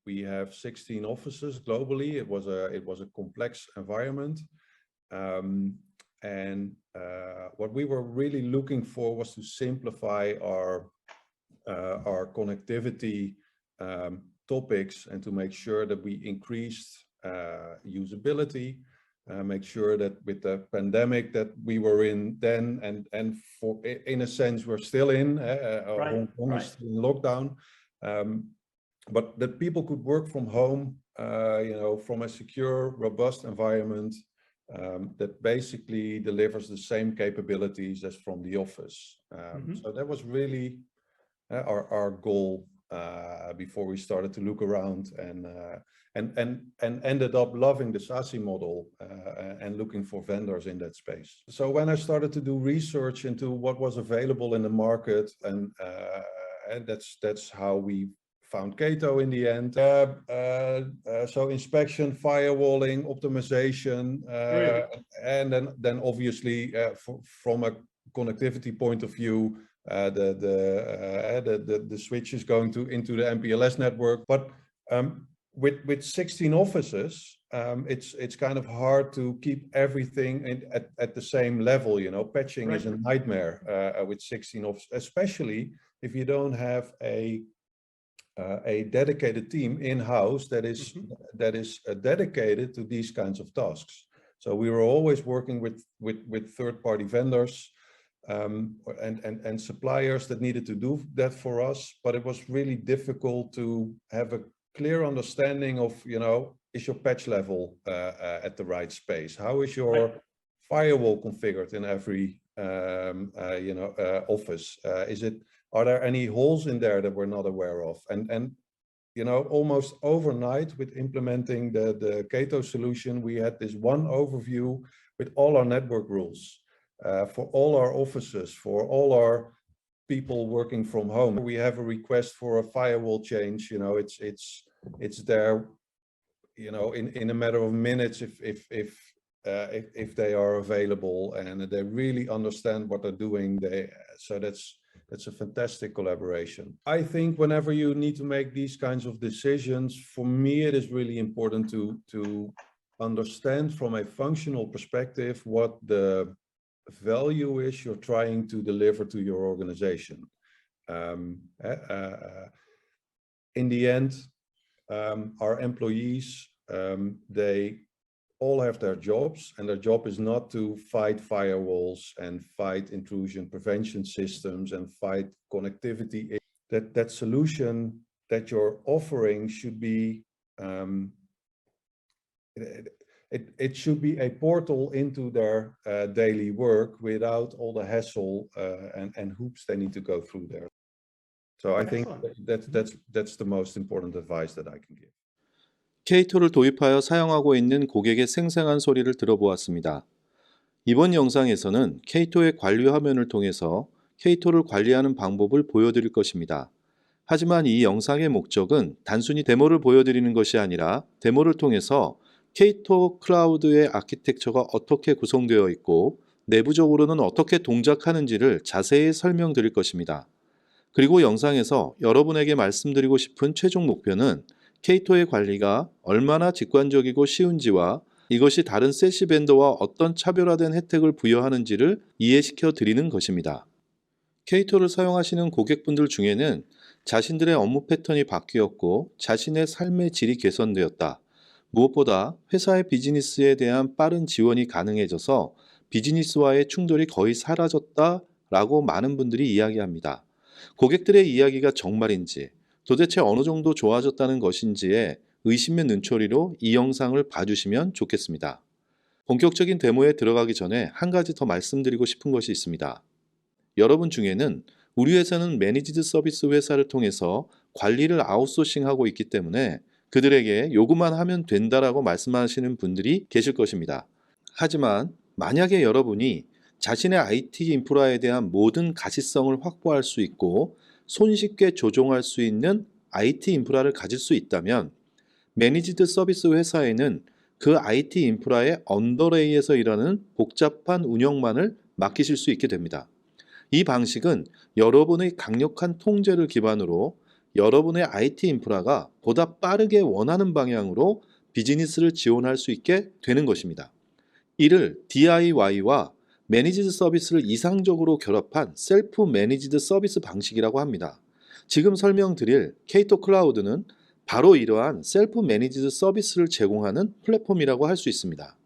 We have 16 offices globally. It was a complex environment. What we were really looking for was to simplify our connectivity topics and to make sure that we increased usability, make sure that with the pandemic that we were in then and for in a sense we're still in, Hong Kong is still in lockdown, but that people could work from home, from a secure, robust environment that basically delivers the same capabilities as from the office. So that was really our goal before we started to look around and ended up loving the SASE model and looking for vendors in that space. So when I started to do research into what was available in the market, and that's how we found Cato in the end. So inspection, firewalling, optimization, and then obviously from a connectivity point of view, the switch is going into the MPLS network. But with 16 offices, it's kind of hard to keep everything at the same level. Patching is a nightmare with 16 offices, especially if you don't have a dedicated team in-house that is dedicated to these kinds of tasks. So we were always working with third-party vendors and suppliers that needed to do that for us, but it was really difficult to have a clear understanding of, is your patch level at the right space? How is your firewall configured in every office? Are there any holes in there that we're not aware of? And almost overnight with implementing the Cato solution, we had this one overview with all our network rules for all our offices, for all our people working from home. We have a request for a firewall change. It's there, in a matter of minutes if they are available and they really understand what they're doing. So that's a fantastic collaboration. I think whenever you need to make these kinds of decisions, for me, it is really important to understand from a functional perspective what the value is you're trying to deliver to your organization. In the end, our employees, they all have their jobs, and their job is not to fight firewalls and fight intrusion prevention systems and fight connectivity. That solution that you're offering should be it should be a portal into their daily work without all the hassle and hoops they need to go through there. So I think that's the most important advice that I can give. Cato를 도입하여 사용하고 있는 고객의 생생한 소리를 들어보았습니다. 이번 영상에서는 Cato의 관리 화면을 통해서 Cato를 관리하는 방법을 보여드릴 것입니다. 하지만 이 영상의 목적은 단순히 데모를 보여드리는 것이 아니라 데모를 통해서 Cato 클라우드의 아키텍처가 어떻게 구성되어 있고 내부적으로는 어떻게 동작하는지를 자세히 설명드릴 것입니다. 그리고 영상에서 여러분에게 말씀드리고 싶은 최종 목표는 Cato의 관리가 얼마나 직관적이고 쉬운지와 이것이 다른 세시 벤더와 어떤 차별화된 혜택을 부여하는지를 이해시켜 드리는 것입니다. Cato를 사용하시는 고객분들 중에는 자신들의 업무 패턴이 바뀌었고 자신의 삶의 질이 개선되었다. 무엇보다 회사의 비즈니스에 대한 빠른 지원이 가능해져서 비즈니스와의 충돌이 거의 사라졌다 라고 많은 분들이 이야기합니다. 고객들의 이야기가 정말인지 도대체 어느 정도 좋아졌다는 것인지에 의심의 눈초리로 이 영상을 봐주시면 좋겠습니다. 본격적인 데모에 들어가기 전에 한 가지 더 말씀드리고 싶은 것이 있습니다. 여러분 중에는 우리 회사는 매니지드 서비스 회사를 통해서 관리를 아웃소싱하고 있기 때문에 그들에게 요구만 하면 된다라고 말씀하시는 분들이 계실 것입니다. 하지만 만약에 여러분이 자신의 IT 인프라에 대한 모든 가시성을 확보할 수 있고 손쉽게 조종할 수 있는 IT 인프라를 가질 수 있다면 매니지드 서비스 회사에는 그 IT 인프라의 언더레이에서 일하는 복잡한 운영만을 맡기실 수 있게 됩니다. 이 방식은 여러분의 강력한 통제를 기반으로 여러분의 IT 인프라가 보다 빠르게 원하는 방향으로 비즈니스를 지원할 수 있게 되는 것입니다. 이를 DIY와 매니지드 서비스를 이상적으로 결합한 셀프 매니지드 서비스 방식이라고 합니다. 지금 설명드릴 케이토 클라우드는 바로 이러한 셀프 매니지드 서비스를 제공하는 플랫폼이라고 할 수 있습니다.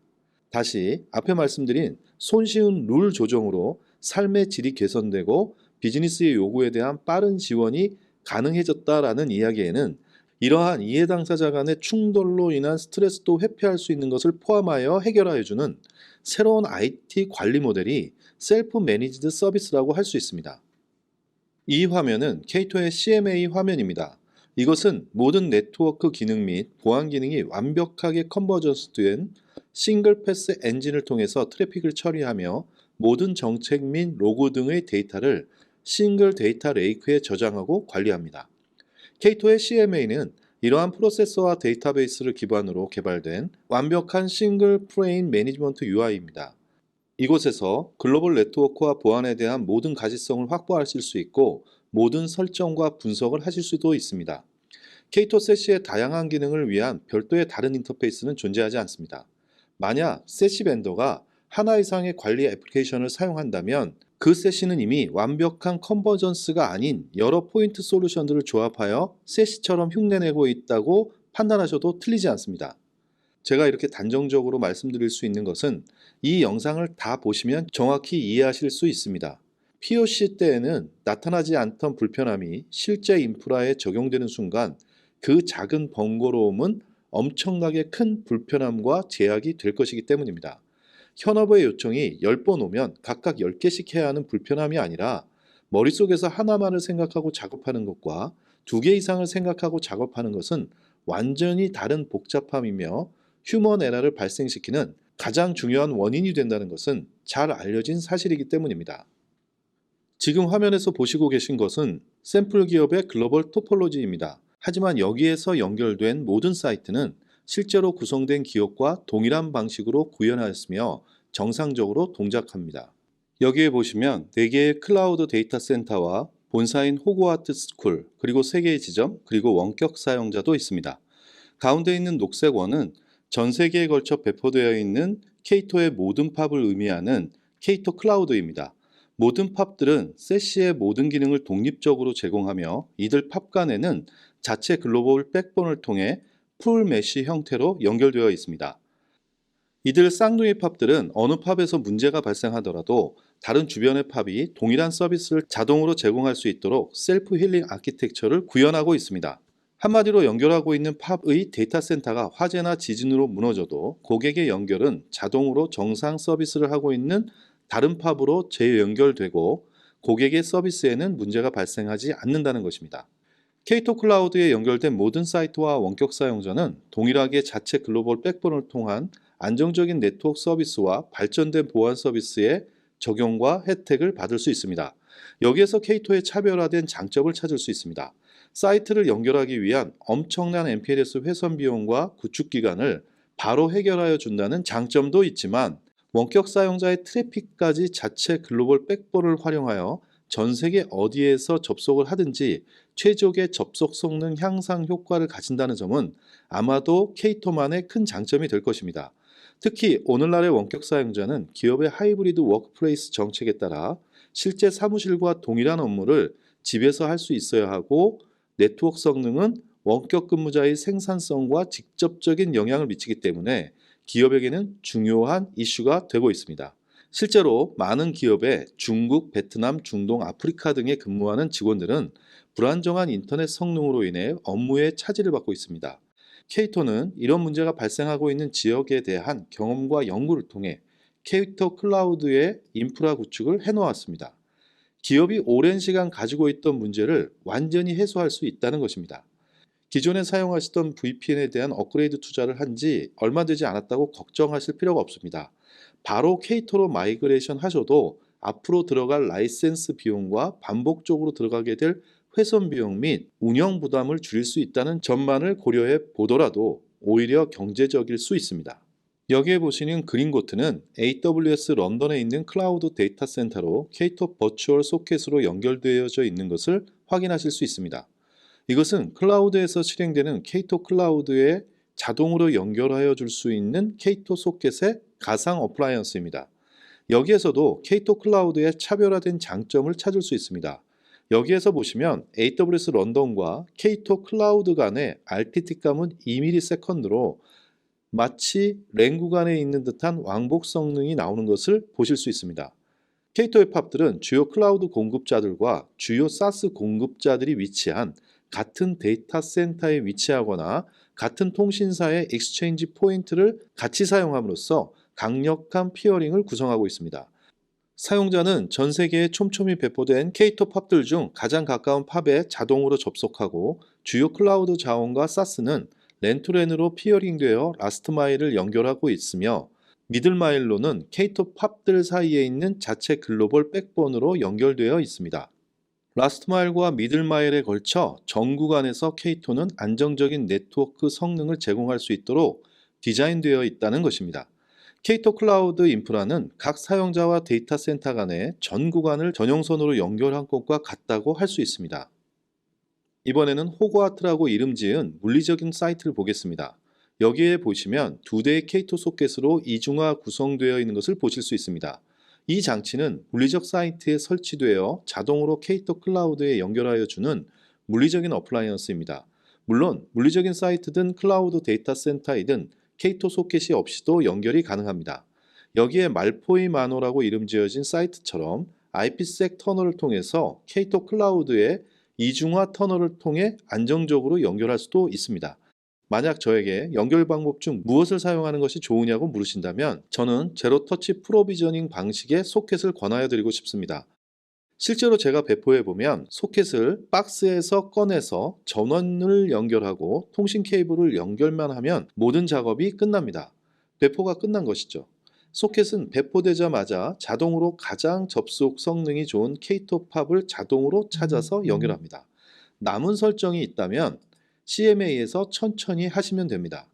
다시 앞에 말씀드린 손쉬운 룰 조정으로 삶의 질이 개선되고 비즈니스의 요구에 대한 빠른 지원이 가능해졌다라는 이야기에는 이러한 이해 당사자 간의 충돌로 인한 스트레스도 회피할 수 있는 것을 포함하여 해결하여주는 새로운 IT 관리 모델이 셀프 매니지드 서비스라고 할 수 있습니다. 이 화면은 K2의 CMA 화면입니다. 이것은 모든 네트워크 기능 및 보안 기능이 완벽하게 컨버전스된 싱글 패스 엔진을 통해서 트래픽을 처리하며 모든 정책 및 로그 등의 데이터를 싱글 데이터 레이크에 저장하고 관리합니다. K2의 CMA는 이러한 프로세서와 데이터베이스를 기반으로 개발된 완벽한 싱글 프레임 매니지먼트 UI입니다. 이곳에서 글로벌 네트워크와 보안에 대한 모든 가시성을 확보하실 수 있고 모든 설정과 분석을 하실 수도 있습니다. K2 세시의 다양한 기능을 위한 별도의 다른 인터페이스는 존재하지 않습니다. 만약 세시 벤더가 하나 이상의 관리 애플리케이션을 사용한다면 그 세시는 이미 완벽한 컨버전스가 아닌 여러 포인트 솔루션들을 조합하여 세시처럼 흉내내고 있다고 판단하셔도 틀리지 않습니다. 제가 이렇게 단정적으로 말씀드릴 수 있는 것은 이 영상을 다 보시면 정확히 이해하실 수 있습니다. POC 때에는 나타나지 않던 불편함이 실제 인프라에 적용되는 순간 그 작은 번거로움은 엄청나게 큰 불편함과 제약이 될 것이기 때문입니다. 현업의 요청이 10번 오면 각각 10개씩 해야 하는 불편함이 아니라 머릿속에서 하나만을 생각하고 작업하는 것과 2개 이상을 생각하고 작업하는 것은 완전히 다른 복잡함이며 휴먼 에러를 발생시키는 가장 중요한 원인이 된다는 것은 잘 알려진 사실이기 때문입니다. 지금 화면에서 보시고 계신 것은 샘플 기업의 글로벌 토폴로지입니다. 하지만 여기에서 연결된 모든 사이트는 실제로 구성된 기업과 동일한 방식으로 구현하였으며 정상적으로 동작합니다. 여기에 보시면 4개의 클라우드 데이터 센터와 본사인 호그와트 스쿨, 그리고 3개의 지점, 그리고 원격 사용자도 있습니다. 가운데 있는 녹색 원은 전 세계에 걸쳐 배포되어 있는 K2의 모든 팝을 의미하는 K2 클라우드입니다. 모든 팝들은 세시의 모든 기능을 독립적으로 제공하며 이들 팝 간에는 자체 글로벌 백본을 통해 풀 메쉬 형태로 연결되어 있습니다. 이들 쌍둥이 팝들은 어느 팝에서 문제가 발생하더라도 다른 주변의 팝이 동일한 서비스를 자동으로 제공할 수 있도록 셀프 힐링 아키텍처를 구현하고 있습니다. 한마디로 연결하고 있는 팝의 데이터 센터가 화재나 지진으로 무너져도 고객의 연결은 자동으로 정상 서비스를 하고 있는 다른 팝으로 재연결되고 고객의 서비스에는 문제가 발생하지 않는다는 것입니다. K2 클라우드에 연결된 모든 사이트와 원격 사용자는 동일하게 자체 글로벌 백본을 통한 안정적인 네트워크 서비스와 발전된 보안 서비스의 적용과 혜택을 받을 수 있습니다. 여기에서 K2의 차별화된 장점을 찾을 수 있습니다. 사이트를 연결하기 위한 엄청난 MPLS 회선 비용과 구축 기간을 바로 해결하여 준다는 장점도 있지만 원격 사용자의 트래픽까지 자체 글로벌 백본을 활용하여 전 세계 어디에서 접속을 하든지 최적의 접속 성능 향상 효과를 가진다는 점은 아마도 K2만의 큰 장점이 될 것입니다. 특히 오늘날의 원격 사용자는 기업의 하이브리드 워크플레이스 정책에 따라 실제 사무실과 동일한 업무를 집에서 할 수 있어야 하고 네트워크 성능은 원격 근무자의 생산성과 직접적인 영향을 미치기 때문에 기업에게는 중요한 이슈가 되고 있습니다. 실제로 많은 기업의 중국, 베트남, 중동, 아프리카 등에 근무하는 직원들은 불안정한 인터넷 성능으로 인해 업무에 차질을 받고 있습니다. K2는 이런 문제가 발생하고 있는 지역에 대한 경험과 연구를 통해 K2 클라우드의 인프라 구축을 해놓았습니다. 기업이 오랜 시간 가지고 있던 문제를 완전히 해소할 수 있다는 것입니다. 기존에 사용하시던 VPN에 대한 업그레이드 투자를 한 지 얼마 되지 않았다고 걱정하실 필요가 없습니다. 바로 K2로 마이그레이션 하셔도 앞으로 들어갈 라이센스 비용과 반복적으로 들어가게 될 회선 비용 및 운영 부담을 줄일 수 있다는 점만을 고려해 보더라도 오히려 경제적일 수 있습니다. 여기에 보시는 그린고트는 AWS 런던에 있는 클라우드 데이터 센터로 K2 버추얼 소켓으로 연결되어져 있는 것을 확인하실 수 있습니다. 이것은 클라우드에서 실행되는 K2 클라우드에 자동으로 연결하여 줄 수 있는 K2 소켓의 가상 어플라이언스입니다. 여기에서도 K2 클라우드의 차별화된 장점을 찾을 수 있습니다. 여기에서 보시면 AWS 런던과 K2 클라우드 간의 RTT감은 2ms로 마치 랜 구간에 있는 듯한 왕복 성능이 나오는 것을 보실 수 있습니다. K2의 팝들은 주요 클라우드 공급자들과 주요 SaaS 공급자들이 위치한 같은 데이터 센터에 위치하거나 같은 통신사의 익스체인지 포인트를 같이 사용함으로써 강력한 피어링을 구성하고 있습니다. 사용자는 전 세계에 촘촘히 배포된 K2 팝들 중 가장 가까운 팝에 자동으로 접속하고 주요 클라우드 자원과 SaaS는 랜투랜으로 피어링되어 라스트 마일을 연결하고 있으며 미들 마일로는 K2 팝들 사이에 있는 자체 글로벌 백본으로 연결되어 있습니다. 라스트 마일과 미들 마일에 걸쳐 전 구간에서 K2는 안정적인 네트워크 성능을 제공할 수 있도록 디자인되어 있다는 것입니다. K2 클라우드 인프라는 각 사용자와 데이터 센터 간의 전 구간을 전용선으로 연결한 것과 같다고 할 수 있습니다. 이번에는 호그와트라고 이름 지은 물리적인 사이트를 보겠습니다. 여기에 보시면 두 대의 K2 소켓으로 이중화 구성되어 있는 것을 보실 수 있습니다. 이 장치는 물리적 사이트에 설치되어 자동으로 K2 클라우드에 연결하여 주는 물리적인 어플라이언스입니다. 물론 물리적인 사이트든 클라우드 데이터 센터이든 K2 소켓이 없이도 연결이 가능합니다. 여기에 말포이 마노라고 이름 지어진 사이트처럼 IPsec 터널을 통해서 K2 클라우드에 이중화 터널을 통해 안정적으로 연결할 수도 있습니다. 만약 저에게 연결 방법 중 무엇을 사용하는 것이 좋으냐고 물으신다면 저는 제로 터치 프로비저닝 방식의 소켓을 권하여 드리고 싶습니다. 실제로 제가 배포해 보면 소켓을 박스에서 꺼내서 전원을 연결하고 통신 케이블을 연결만 하면 모든 작업이 끝납니다. 배포가 끝난 것이죠. 소켓은 배포되자마자 자동으로 가장 접속 성능이 좋은 K2 팝을 자동으로 찾아서 연결합니다. 남은 설정이 있다면 CMA에서 천천히 하시면 됩니다.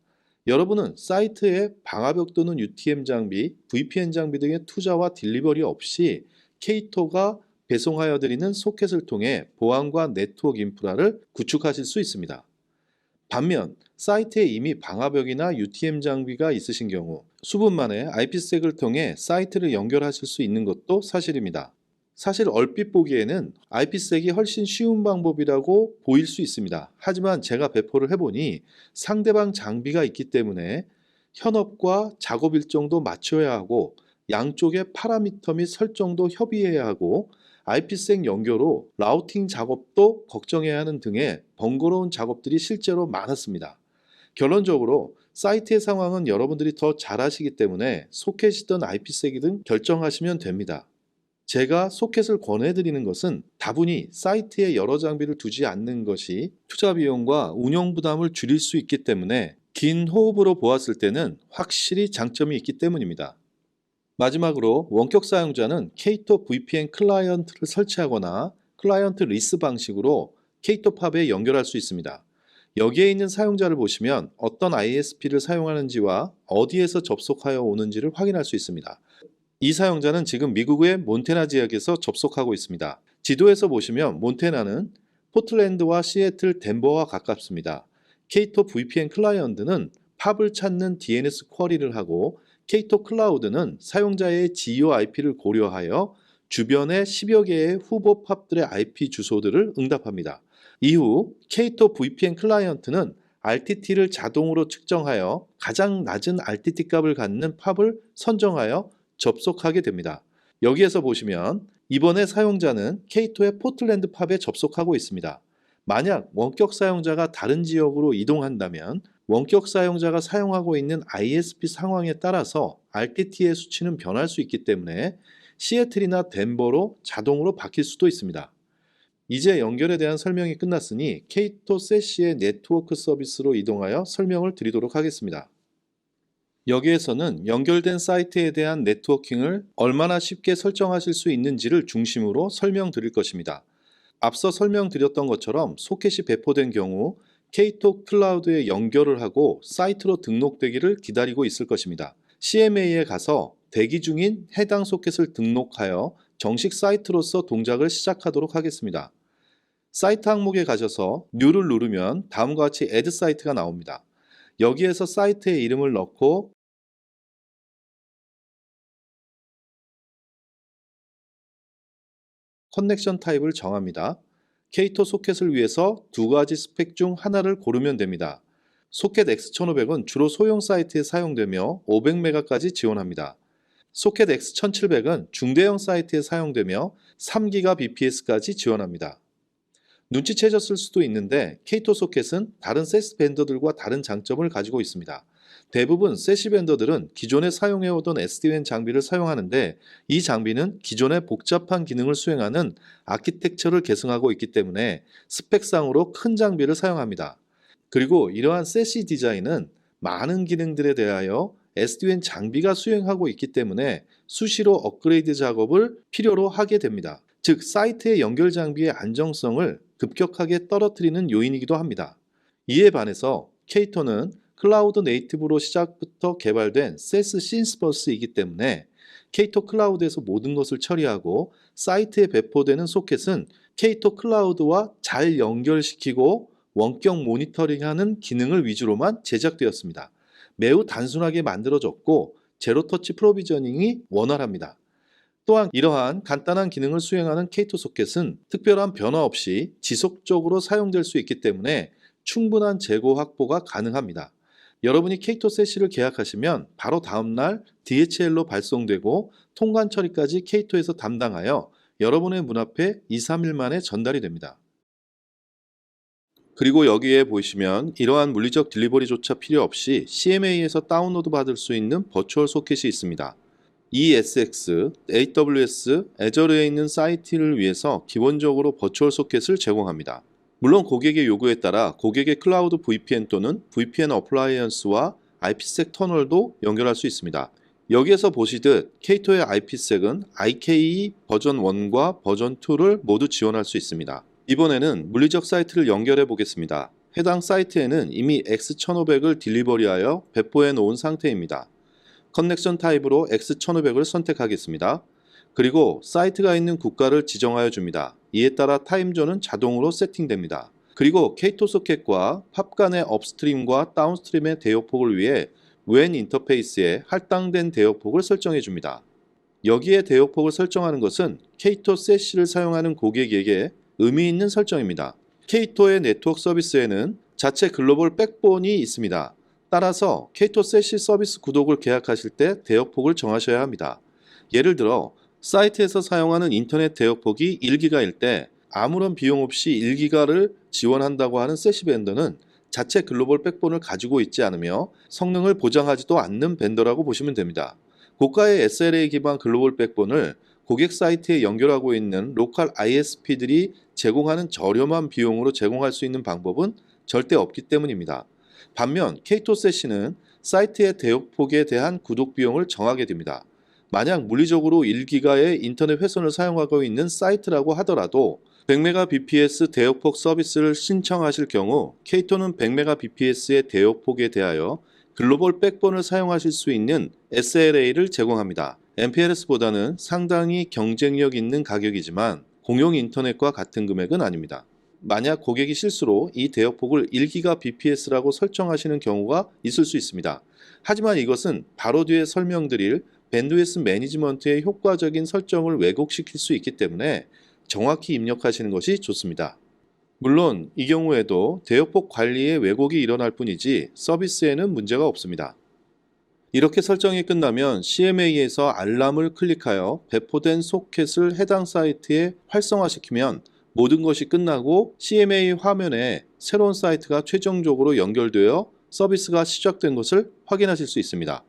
여러분은 사이트에 방화벽 또는 UTM 장비, VPN 장비 등의 투자와 딜리버리 없이 K2가 배송하여 드리는 소켓을 통해 보안과 네트워크 인프라를 구축하실 수 있습니다. 반면 사이트에 이미 방화벽이나 UTM 장비가 있으신 경우 수분 만에 IPsek을 통해 사이트를 연결하실 수 있는 것도 사실입니다. 사실 얼핏 보기에는 IPsek이 훨씬 쉬운 방법이라고 보일 수 있습니다. 하지만 제가 배포를 해보니 상대방 장비가 있기 때문에 현업과 작업 일정도 맞춰야 하고 양쪽의 파라미터 및 설정도 협의해야 하고 IPsec 연결 후 라우팅 작업도 걱정해야 하는 등의 번거로운 작업들이 실제로 많았습니다. 결론적으로 사이트의 상황은 여러분들이 더 잘 아시기 때문에 소켓이든 IPsek이든 결정하시면 됩니다. 제가 소켓을 권해드리는 것은 다분히 사이트에 여러 장비를 두지 않는 것이 투자 비용과 운영 부담을 줄일 수 있기 때문에 긴 호흡으로 보았을 때는 확실히 장점이 있기 때문입니다. 마지막으로 원격 사용자는 K2 VPN 클라이언트를 설치하거나 클라이언트 리스 방식으로 K2 팝에 연결할 수 있습니다. 여기에 있는 사용자를 보시면 어떤 ISP를 사용하는지와 어디에서 접속하여 오는지를 확인할 수 있습니다. 이 사용자는 지금 미국의 몬태나 지역에서 접속하고 있습니다. 지도에서 보시면 몬태나는 포틀랜드와 시애틀, 덴버와 가깝습니다. K2 VPN 클라이언트는 팝을 찾는 DNS 쿼리를 하고 K2 클라우드는 사용자의 지요 IP를 고려하여 주변의 10여 개의 후보 팝들의 IP 주소들을 응답합니다. 이후 K2 VPN 클라이언트는 RTT를 자동으로 측정하여 가장 낮은 RTT 값을 갖는 팝을 선정하여 접속하게 됩니다. 여기에서 보시면 이번에 사용자는 K2의 포틀랜드 팝에 접속하고 있습니다. 만약 원격 사용자가 다른 지역으로 이동한다면 원격 사용자가 사용하고 있는 ISP 상황에 따라서 RTT의 수치는 변할 수 있기 때문에 시애틀이나 덴버로 자동으로 바뀔 수도 있습니다. 이제 연결에 대한 설명이 끝났으니 K2 세시의 네트워크 서비스로 이동하여 설명을 드리도록 하겠습니다. 여기에서는 연결된 사이트에 대한 네트워킹을 얼마나 쉽게 설정하실 수 있는지를 중심으로 설명드릴 것입니다. 앞서 설명드렸던 것처럼 소켓이 배포된 경우 K2 클라우드에 연결을 하고 사이트로 등록되기를 기다리고 있을 것입니다. CMA에 가서 대기 중인 해당 소켓을 등록하여 정식 사이트로서 동작을 시작하도록 하겠습니다. 사이트 항목에 가셔서 New를 누르면 다음과 같이 Add 사이트가 나옵니다. 여기에서 사이트의 이름을 넣고 커넥션 타입을 정합니다. K2 소켓을 위해서 두 가지 스펙 중 하나를 고르면 됩니다. 소켓 X1500은 주로 소형 사이트에 사용되며 500메가까지 지원합니다. 소켓 X1700은 중대형 사이트에 사용되며 3GBps까지 지원합니다. 눈치채셨을 수도 있는데 K2 소켓은 다른 세시 벤더들과 다른 장점을 가지고 있습니다. 대부분 세시 벤더들은 기존에 사용해오던 SD-WAN 장비를 사용하는데 이 장비는 기존의 복잡한 기능을 수행하는 아키텍처를 계승하고 있기 때문에 스펙상으로 큰 장비를 사용합니다. 그리고 이러한 세시 디자인은 많은 기능들에 대하여 SD-WAN 장비가 수행하고 있기 때문에 수시로 업그레이드 작업을 필요로 하게 됩니다. 즉 사이트의 연결 장비의 안정성을 급격하게 떨어뜨리는 요인이기도 합니다. 이에 반해서 K2는 클라우드 네이티브로 시작부터 개발된 SaaS 신스버스이기 때문에 K2 클라우드에서 모든 것을 처리하고 사이트에 배포되는 소켓은 K2 클라우드와 잘 연결시키고 원격 모니터링하는 기능을 위주로만 제작되었습니다. 매우 단순하게 만들어졌고 제로터치 프로비저닝이 원활합니다. 또한 이러한 간단한 기능을 수행하는 K2 소켓은 특별한 변화 없이 지속적으로 사용될 수 있기 때문에 충분한 재고 확보가 가능합니다. 여러분이 K2 세시를 계약하시면 바로 다음날 DHL로 발송되고 통관 처리까지 K2에서 담당하여 여러분의 문 앞에 2-3일 만에 전달이 됩니다. 그리고 여기에 보시면 이러한 물리적 딜리버리조차 필요 없이 CMA에서 다운로드 받을 수 있는 버추얼 소켓이 있습니다. ESX, AWS, 애저르에 있는 사이트를 위해서 기본적으로 버추얼 소켓을 제공합니다. 물론 고객의 요구에 따라 고객의 클라우드 VPN 또는 VPN 어플라이언스와 IPsec 터널도 연결할 수 있습니다. 여기에서 보시듯 K2의 IPsec은 IKE 버전 1과 버전 2를 모두 지원할 수 있습니다. 이번에는 물리적 사이트를 연결해 보겠습니다. 해당 사이트에는 이미 X1500을 딜리버리하여 배포해 놓은 상태입니다. 커넥션 타입으로 X1500을 선택하겠습니다. 그리고 사이트가 있는 국가를 지정하여 줍니다. 이에 따라 타임존은 자동으로 세팅됩니다. 그리고 K2 소켓과 팝 간의 업스트림과 다운스트림의 대역폭을 위해 WAN 인터페이스에 할당된 대역폭을 설정해 줍니다. 여기에 대역폭을 설정하는 것은 K2 세시를 사용하는 고객에게 의미 있는 설정입니다. K2의 네트워크 서비스에는 자체 글로벌 백본이 있습니다. 따라서 K2 세시 서비스 구독을 계약하실 때 대역폭을 정하셔야 합니다. 예를 들어 사이트에서 사용하는 인터넷 대역폭이 1기가일 때 아무런 비용 없이 1기가를 지원한다고 하는 세시 벤더는 자체 글로벌 백본을 가지고 있지 않으며 성능을 보장하지도 않는 벤더라고 보시면 됩니다. 고가의 SLA 기반 글로벌 백본을 고객 사이트에 연결하고 있는 로컬 ISP들이 제공하는 저렴한 비용으로 제공할 수 있는 방법은 절대 없기 때문입니다. 반면 K2 세시는 사이트의 대역폭에 대한 구독 비용을 정하게 됩니다. 만약 물리적으로 1기가의 인터넷 회선을 사용하고 있는 사이트라고 하더라도 100Mbps 대역폭 서비스를 신청하실 경우 K2는 100Mbps의 대역폭에 대하여 글로벌 백본을 사용하실 수 있는 SLA를 제공합니다. MPLS보다는 상당히 경쟁력 있는 가격이지만 공용 인터넷과 같은 금액은 아닙니다. 만약 고객이 실수로 이 대역폭을 1GBps라고 설정하시는 경우가 있을 수 있습니다. 하지만 이것은 바로 뒤에 설명드릴 밴드위스 매니지먼트의 효과적인 설정을 왜곡시킬 수 있기 때문에 정확히 입력하시는 것이 좋습니다. 물론 이 경우에도 대역폭 관리에 왜곡이 일어날 뿐이지 서비스에는 문제가 없습니다. 이렇게 설정이 끝나면 CMA에서 알람을 클릭하여 배포된 소켓을 해당 사이트에 활성화시키면 모든 것이 끝나고 CMA 화면에 새로운 사이트가 최종적으로 연결되어 서비스가 시작된 것을 확인하실 수 있습니다.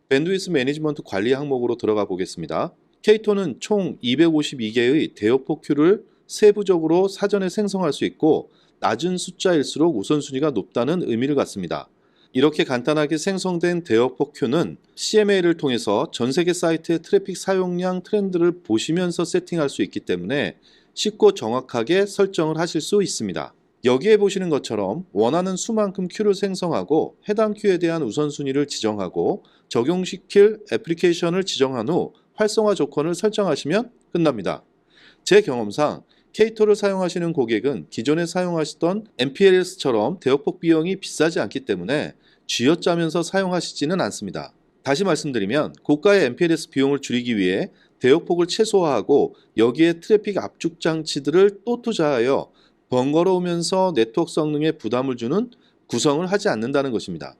밴드위스 매니지먼트 관리 항목으로 들어가 보겠습니다. K2는 총 252개의 대역폭 큐를 세부적으로 사전에 생성할 수 있고 낮은 숫자일수록 우선순위가 높다는 의미를 갖습니다. 이렇게 간단하게 생성된 대역폭 큐는 CMA를 통해서 전 세계 사이트의 트래픽 사용량 트렌드를 보시면서 세팅할 수 있기 때문에 쉽고 정확하게 설정을 하실 수 있습니다. 여기에 보시는 것처럼 원하는 수만큼 큐를 생성하고 해당 큐에 대한 우선순위를 지정하고 적용시킬 애플리케이션을 지정한 후 활성화 조건을 설정하시면 끝납니다. 제 경험상 K2를 사용하시는 고객은 기존에 사용하시던 MPLS처럼 대역폭 비용이 비싸지 않기 때문에 쥐어짜면서 사용하시지는 않습니다. 다시 말씀드리면 고가의 MPLS 비용을 줄이기 위해 대역폭을 최소화하고 여기에 트래픽 압축 장치들을 또 투자하여 번거로우면서 네트워크 성능에 부담을 주는 구성을 하지 않는다는 것입니다.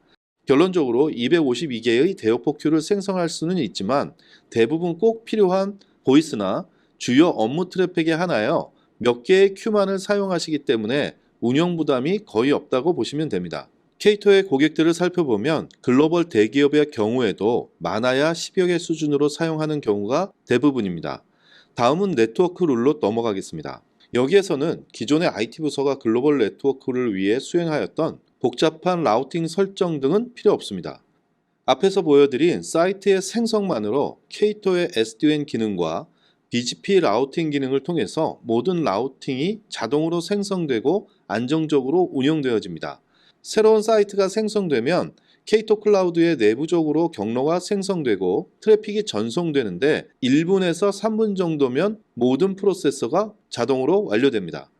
결론적으로 252개의 대역폭 큐를 생성할 수는 있지만 대부분 꼭 필요한 보이스나 주요 업무 트래픽에 하나여 몇 개의 큐만을 사용하시기 때문에 운영 부담이 거의 없다고 보시면 됩니다. K2의 고객들을 살펴보면 글로벌 대기업의 경우에도 많아야 10여 개 수준으로 사용하는 경우가 대부분입니다. 다음은 네트워크 룰로 넘어가겠습니다. 여기에서는 기존의 IT 부서가 글로벌 네트워크를 위해 수행하였던 복잡한 라우팅 설정 등은 필요 없습니다. 앞에서 보여드린 사이트의 생성만으로 K2의 SD-WAN 기능과 BGP 라우팅 기능을 통해서 모든 라우팅이 자동으로 생성되고 안정적으로 운영되어집니다. 새로운 사이트가 생성되면 K2 클라우드에 내부적으로 경로가 생성되고 트래픽이 전송되는데 1분에서 3분 정도면 모든 프로세서가 자동으로 완료됩니다.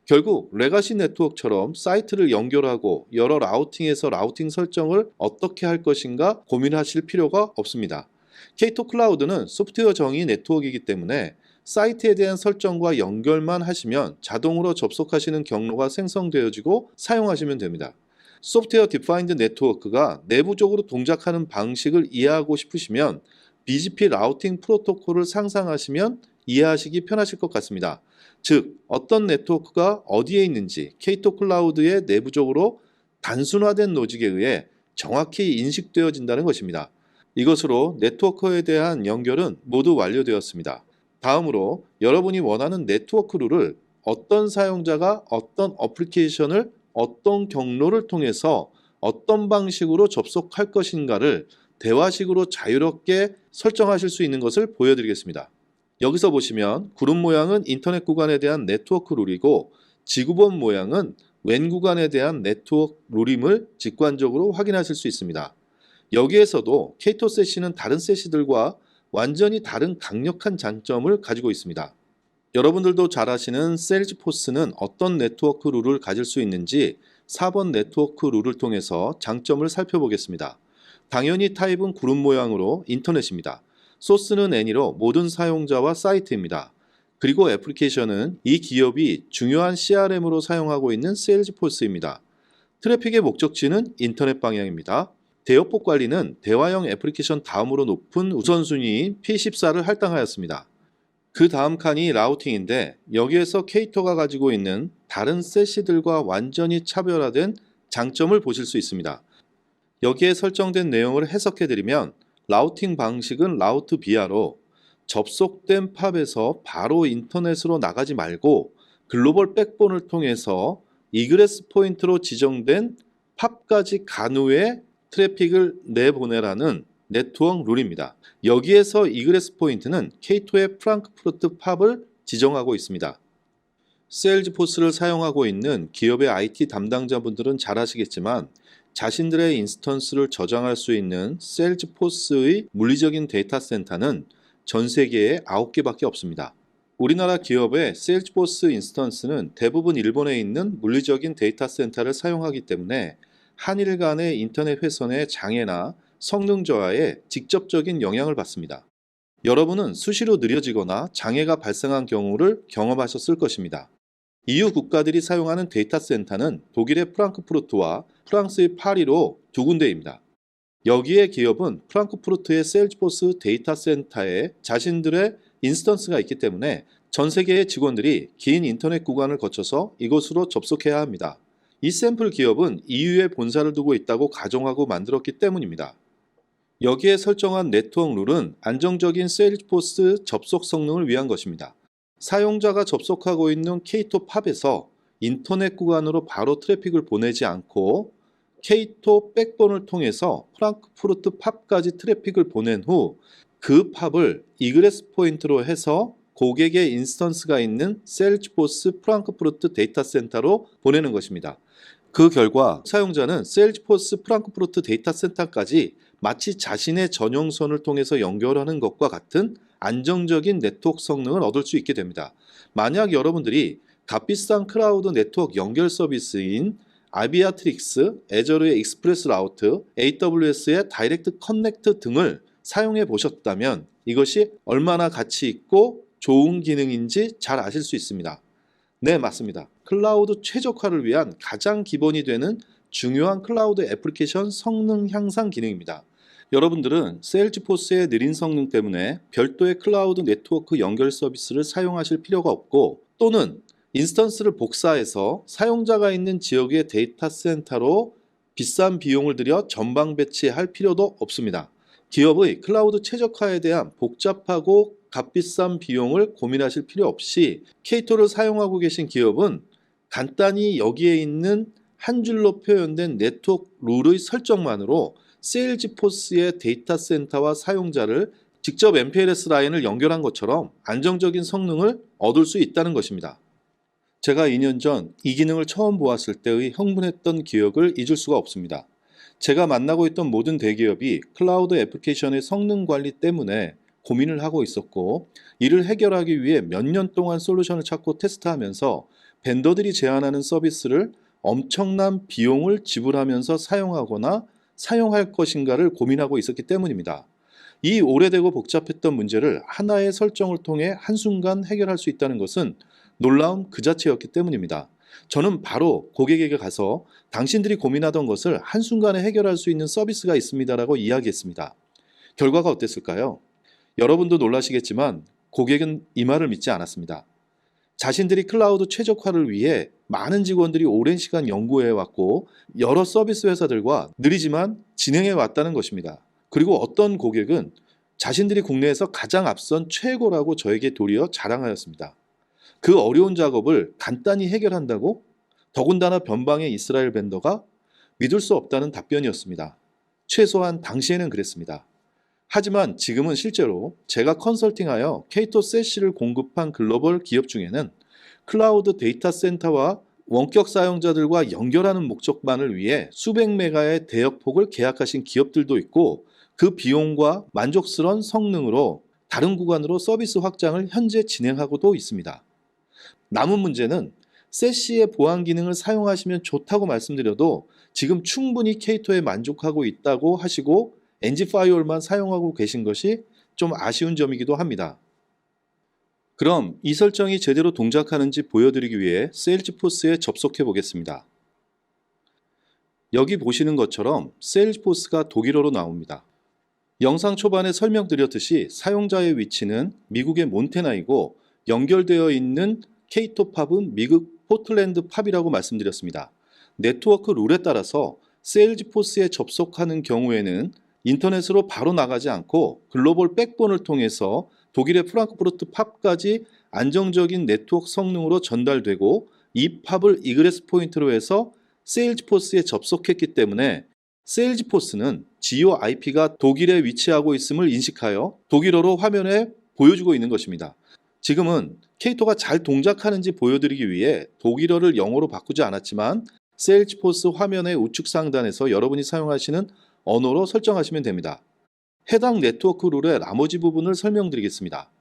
결국 레가시 네트워크처럼 사이트를 연결하고 여러 라우팅에서 라우팅 설정을 어떻게 할 것인가 고민하실 필요가 없습니다. K2 클라우드는 소프트웨어 정의 네트워크이기 때문에 사이트에 대한 설정과 연결만 하시면 자동으로 접속하시는 경로가 생성되어지고 사용하시면 됩니다. 소프트웨어 디파인드 네트워크가 내부적으로 동작하는 방식을 이해하고 싶으시면 BGP 라우팅 프로토콜을 상상하시면 이해하시기 편하실 것 같습니다. 즉, 어떤 네트워크가 어디에 있는지 K2 클라우드의 내부적으로 단순화된 로직에 의해 정확히 인식되어진다는 것입니다. 이것으로 네트워크에 대한 연결은 모두 완료되었습니다. 다음으로 여러분이 원하는 네트워크 룰을 어떤 사용자가 어떤 어플리케이션을 어떤 경로를 통해서 어떤 방식으로 접속할 것인가를 대화식으로 자유롭게 설정하실 수 있는 것을 보여드리겠습니다. 여기서 보시면 구름 모양은 인터넷 구간에 대한 네트워크 룰이고 지구본 모양은 WAN 구간에 대한 네트워크 룰임을 직관적으로 확인하실 수 있습니다. 여기에서도 K2 세시는 다른 세시들과 완전히 다른 강력한 장점을 가지고 있습니다. 여러분들도 잘 아시는 세일즈포스는 어떤 네트워크 룰을 가질 수 있는지 4번 네트워크 룰을 통해서 장점을 살펴보겠습니다. 당연히 타입은 구름 모양으로 인터넷입니다. 소스는 애니로 모든 사용자와 사이트입니다. 그리고 애플리케이션은 이 기업이 중요한 CRM으로 사용하고 있는 세일즈포스입니다. 트래픽의 목적지는 인터넷 방향입니다. 대역폭 관리는 대화형 애플리케이션 다음으로 높은 우선순위인 P14를 할당하였습니다. 그 다음 칸이 라우팅인데 여기에서 K2가 가지고 있는 다른 세시들과 완전히 차별화된 장점을 보실 수 있습니다. 여기에 설정된 내용을 해석해드리면 라우팅 방식은 라우트 비아로 접속된 팝에서 바로 인터넷으로 나가지 말고 글로벌 백본을 통해서 이그레스 포인트로 지정된 팝까지 간 후에 트래픽을 내보내라는 네트워크 룰입니다. 여기에서 이그레스 포인트는 K2의 프랑크푸르트 팝을 지정하고 있습니다. 세일즈포스를 사용하고 있는 기업의 IT 담당자분들은 잘 아시겠지만 자신들의 인스턴스를 저장할 수 있는 세일즈포스의 물리적인 데이터 센터는 전 세계에 9개밖에 없습니다. 우리나라 기업의 세일즈포스 인스턴스는 대부분 일본에 있는 물리적인 데이터 센터를 사용하기 때문에 한일 간의 인터넷 회선의 장애나 성능 저하에 직접적인 영향을 받습니다. 여러분은 수시로 느려지거나 장애가 발생한 경우를 경험하셨을 것입니다. EU 국가들이 사용하는 데이터 센터는 독일의 프랑크푸르트와 프랑스의 파리로 두 군데입니다. 여기에 기업은 프랑크푸르트의 세일즈포스 데이터 센터에 자신들의 인스턴스가 있기 때문에 전 세계의 직원들이 긴 인터넷 구간을 거쳐서 이곳으로 접속해야 합니다. 이 샘플 기업은 EU에 본사를 두고 있다고 가정하고 만들었기 때문입니다. 여기에 설정한 네트워크 룰은 안정적인 세일즈포스 접속 성능을 위한 것입니다. 사용자가 접속하고 있는 K2 팝에서 인터넷 구간으로 바로 트래픽을 보내지 않고 K2 백본을 통해서 프랑크푸르트 팝까지 트래픽을 보낸 후 그 팝을 이그레스 포인트로 해서 고객의 인스턴스가 있는 세일즈포스 프랑크푸르트 데이터 센터로 보내는 것입니다. 그 결과 사용자는 세일즈포스 프랑크푸르트 데이터 센터까지 마치 자신의 전용선을 통해서 연결하는 것과 같은 안정적인 네트워크 성능을 얻을 수 있게 됩니다. 만약 여러분들이 값비싼 클라우드 네트워크 연결 서비스인 아비아트릭스, 애저르의 익스프레스 라우트, AWS의 다이렉트 커넥트 등을 사용해 보셨다면 이것이 얼마나 가치 있고 좋은 기능인지 잘 아실 수 있습니다. 네, 맞습니다. 클라우드 최적화를 위한 가장 기본이 되는 중요한 클라우드 애플리케이션 성능 향상 기능입니다. 여러분들은 세일즈포스의 느린 성능 때문에 별도의 클라우드 네트워크 연결 서비스를 사용하실 필요가 없고, 또는 인스턴스를 복사해서 사용자가 있는 지역의 데이터 센터로 비싼 비용을 들여 전방 배치할 필요도 없습니다. 기업의 클라우드 최적화에 대한 복잡하고 값비싼 비용을 고민하실 필요 없이 K2를 사용하고 계신 기업은 간단히 여기에 있는 한 줄로 표현된 네트워크 룰의 설정만으로 세일즈포스의 데이터 센터와 사용자를 직접 MPLS 라인을 연결한 것처럼 안정적인 성능을 얻을 수 있다는 것입니다. 제가 2년 전 이 기능을 처음 보았을 때의 흥분했던 기억을 잊을 수가 없습니다. 제가 만나고 있던 모든 대기업이 클라우드 애플리케이션의 성능 관리 때문에 고민을 하고 있었고, 이를 해결하기 위해 몇 년 동안 솔루션을 찾고 테스트하면서 벤더들이 제안하는 서비스를 엄청난 비용을 지불하면서 사용하거나 사용할 것인가를 고민하고 있었기 때문입니다. 이 오래되고 복잡했던 문제를 하나의 설정을 통해 한순간 해결할 수 있다는 것은 놀라움 그 자체였기 때문입니다. 저는 바로 고객에게 가서 당신들이 고민하던 것을 한순간에 해결할 수 있는 서비스가 있습니다라고 이야기했습니다. 결과가 어땠을까요? 여러분도 놀라시겠지만 고객은 이 말을 믿지 않았습니다. 자신들이 클라우드 최적화를 위해 많은 직원들이 오랜 시간 연구해왔고 여러 서비스 회사들과 느리지만 진행해왔다는 것입니다. 그리고 어떤 고객은 자신들이 국내에서 가장 앞선 최고라고 저에게 도리어 자랑하였습니다. 그 어려운 작업을 간단히 해결한다고? 더군다나 변방의 이스라엘 벤더가? 믿을 수 없다는 답변이었습니다. 최소한 당시에는 그랬습니다. 하지만 지금은 실제로 제가 컨설팅하여 K2 세시를 공급한 글로벌 기업 중에는 클라우드 데이터 센터와 원격 사용자들과 연결하는 목적만을 위해 수백 메가의 대역폭을 계약하신 기업들도 있고, 그 비용과 만족스러운 성능으로 다른 구간으로 서비스 확장을 현재 진행하고도 있습니다. 남은 문제는 세시의 보안 기능을 사용하시면 좋다고 말씀드려도 지금 충분히 K2에 만족하고 있다고 하시고 NG 파이어월만 사용하고 계신 것이 좀 아쉬운 점이기도 합니다. 그럼 이 설정이 제대로 동작하는지 보여드리기 위해 세일즈포스에 접속해 보겠습니다. 여기 보시는 것처럼 세일즈포스가 독일어로 나옵니다. 영상 초반에 설명드렸듯이 사용자의 위치는 미국의 몬테나이고 연결되어 있는 K2 팝은 미국 포틀랜드 팝이라고 말씀드렸습니다. 네트워크 룰에 따라서 세일즈포스에 접속하는 경우에는 인터넷으로 바로 나가지 않고 글로벌 백본을 통해서 독일의 프랑크푸르트 팝까지 안정적인 네트워크 성능으로 전달되고, 이 팝을 이그레스 포인트로 해서 세일즈포스에 접속했기 때문에 세일즈포스는 지오 IP가 독일에 위치하고 있음을 인식하여 독일어로 화면에 보여주고 있는 것입니다. 지금은 K2가 잘 동작하는지 보여드리기 위해 독일어를 영어로 바꾸지 않았지만 세일즈포스 화면의 우측 상단에서 여러분이 사용하시는 언어로 설정하시면 됩니다. 해당 네트워크 룰의 나머지 부분을 설명드리겠습니다.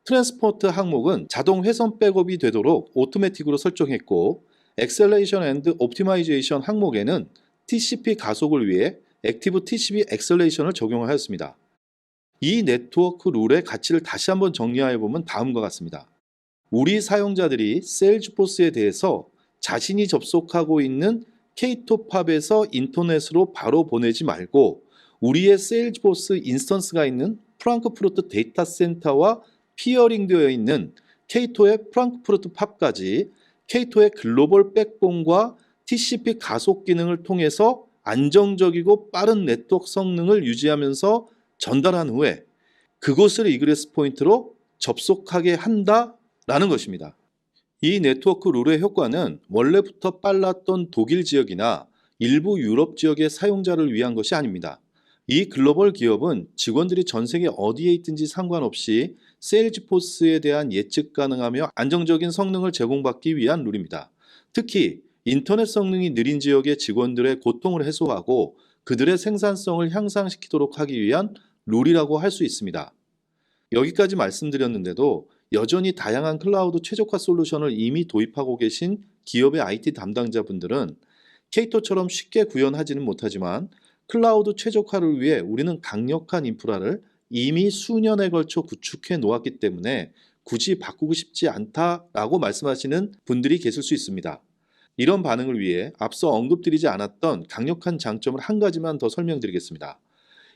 트랜스포트 항목은 자동 회선 백업이 되도록 오토매틱으로 설정했고, 엑셀레이션 앤드 옵티마이제이션 항목에는 TCP 가속을 위해 액티브 TCP 엑셀레이션을 적용하였습니다. 이 네트워크 룰의 가치를 다시 한번 정리해 보면 다음과 같습니다. 우리 사용자들이 세일즈포스에 대해서 자신이 접속하고 있는 K2 팝에서 인터넷으로 바로 보내지 말고 우리의 세일즈포스 인스턴스가 있는 프랑크푸르트 데이터 센터와 피어링되어 있는 K2의 프랑크푸르트 팝까지 K2의 글로벌 백본과 TCP 가속 기능을 통해서 안정적이고 빠른 네트워크 성능을 유지하면서 전달한 후에 그곳을 이그레스 포인트로 접속하게 한다라는 것입니다. 이 네트워크 룰의 효과는 원래부터 빨랐던 독일 지역이나 일부 유럽 지역의 사용자를 위한 것이 아닙니다. 이 글로벌 기업은 직원들이 전 세계 어디에 있든지 상관없이 세일즈포스에 대한 예측 가능하며 안정적인 성능을 제공받기 위한 룰입니다. 특히 인터넷 성능이 느린 지역의 직원들의 고통을 해소하고 그들의 생산성을 향상시키도록 하기 위한 룰이라고 할 수 있습니다. 여기까지 말씀드렸는데도 여전히 다양한 클라우드 최적화 솔루션을 이미 도입하고 계신 기업의 IT 담당자분들은 케이토처럼 쉽게 구현하지는 못하지만 클라우드 최적화를 위해 우리는 강력한 인프라를 이미 수년에 걸쳐 구축해 놓았기 때문에 굳이 바꾸고 싶지 않다라고 말씀하시는 분들이 계실 수 있습니다. 이런 반응을 위해 앞서 언급드리지 않았던 강력한 장점을 한 가지만 더 설명드리겠습니다.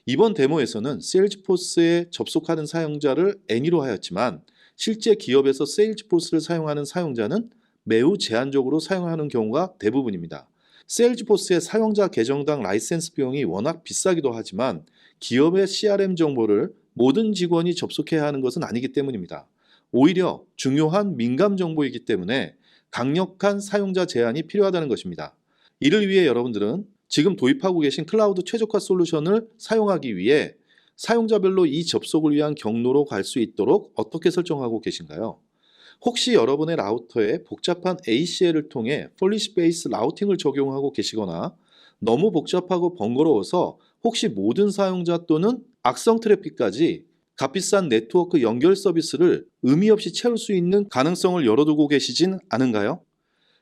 이번 데모에서는 세일즈포스에 접속하는 사용자를 N으로 하였지만 실제 기업에서 세일즈포스를 사용하는 사용자는 매우 제한적으로 사용하는 경우가 대부분입니다. 세일즈포스의 사용자 계정당 라이센스 비용이 워낙 비싸기도 하지만 기업의 CRM 정보를 모든 직원이 접속해야 하는 것은 아니기 때문입니다. 오히려 중요한 민감 정보이기 때문에 강력한 사용자 제한이 필요하다는 것입니다. 이를 위해 여러분들은 지금 도입하고 계신 클라우드 최적화 솔루션을 사용하기 위해 사용자별로 이 접속을 위한 경로로 갈 수 있도록 어떻게 설정하고 계신가요? 혹시 여러분의 라우터에 복잡한 ACL을 통해 폴리시 베이스 라우팅을 적용하고 계시거나 너무 복잡하고 번거로워서 혹시 모든 사용자 또는 악성 트래픽까지 값비싼 네트워크 연결 서비스를 의미 없이 채울 수 있는 가능성을 열어두고 계시진 않은가요?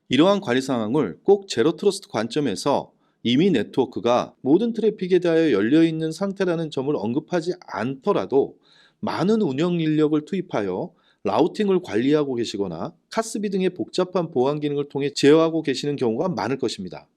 이러한 관리 상황을 꼭 제로 트러스트 관점에서 이미 네트워크가 모든 트래픽에 대하여 열려있는 상태라는 점을 언급하지 않더라도 많은 운영 인력을 투입하여 라우팅을 관리하고 계시거나 카스비 등의 복잡한 보안 기능을 통해 제어하고 계시는 경우가 많을 것입니다.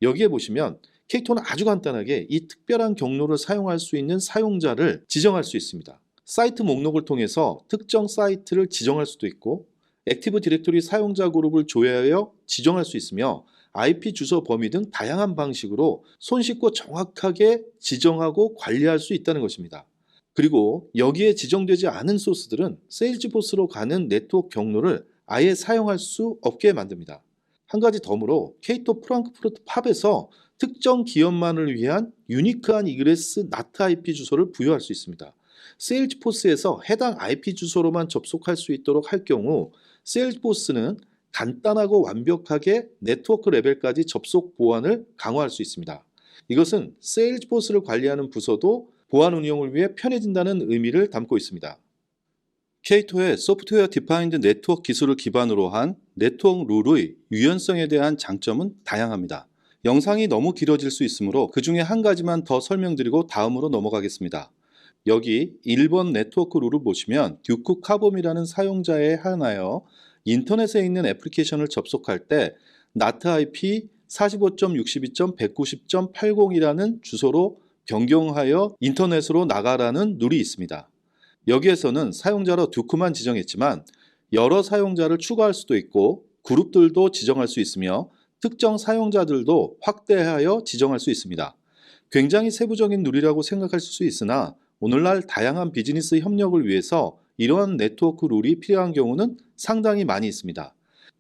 여기에 보시면 케이토는 아주 간단하게 이 특별한 경로를 사용할 수 있는 사용자를 지정할 수 있습니다. 사이트 목록을 통해서 특정 사이트를 지정할 수도 있고 액티브 디렉토리 사용자 그룹을 조회하여 지정할 수 있으며 IP 주소 범위 등 다양한 방식으로 손쉽고 정확하게 지정하고 관리할 수 있다는 것입니다. 그리고 여기에 지정되지 않은 소스들은 세일즈포스로 가는 네트워크 경로를 아예 사용할 수 없게 만듭니다. 한 가지 덤으로 케이토 프랑크푸르트 팝에서 특정 기업만을 위한 유니크한 이그레스 나트 IP 주소를 부여할 수 있습니다. 세일즈포스에서 해당 IP 주소로만 접속할 수 있도록 할 경우 세일즈포스는 간단하고 완벽하게 네트워크 레벨까지 접속 보안을 강화할 수 있습니다. 이것은 세일즈포스를 관리하는 부서도 보안 운영을 위해 편해진다는 의미를 담고 있습니다. 케이토의 소프트웨어 디파인드 네트워크 기술을 기반으로 한 네트워크 룰의 유연성에 대한 장점은 다양합니다. 영상이 너무 길어질 수 있으므로 그 중에 한 가지만 더 설명드리고 다음으로 넘어가겠습니다. 여기 1번 네트워크 룰을 보시면 듀크 카범이라는 사용자에 한하여 인터넷에 있는 애플리케이션을 접속할 때 NAT IP 45.62.190.80이라는 주소로 변경하여 인터넷으로 나가라는 룰이 있습니다. 여기에서는 사용자로 듀크만 지정했지만 여러 사용자를 추가할 수도 있고 그룹들도 지정할 수 있으며 특정 사용자들도 확대하여 지정할 수 있습니다. 굉장히 세부적인 룰이라고 생각하실 수 있으나 오늘날 다양한 비즈니스 협력을 위해서 이러한 네트워크 룰이 필요한 경우는 상당히 많이 있습니다.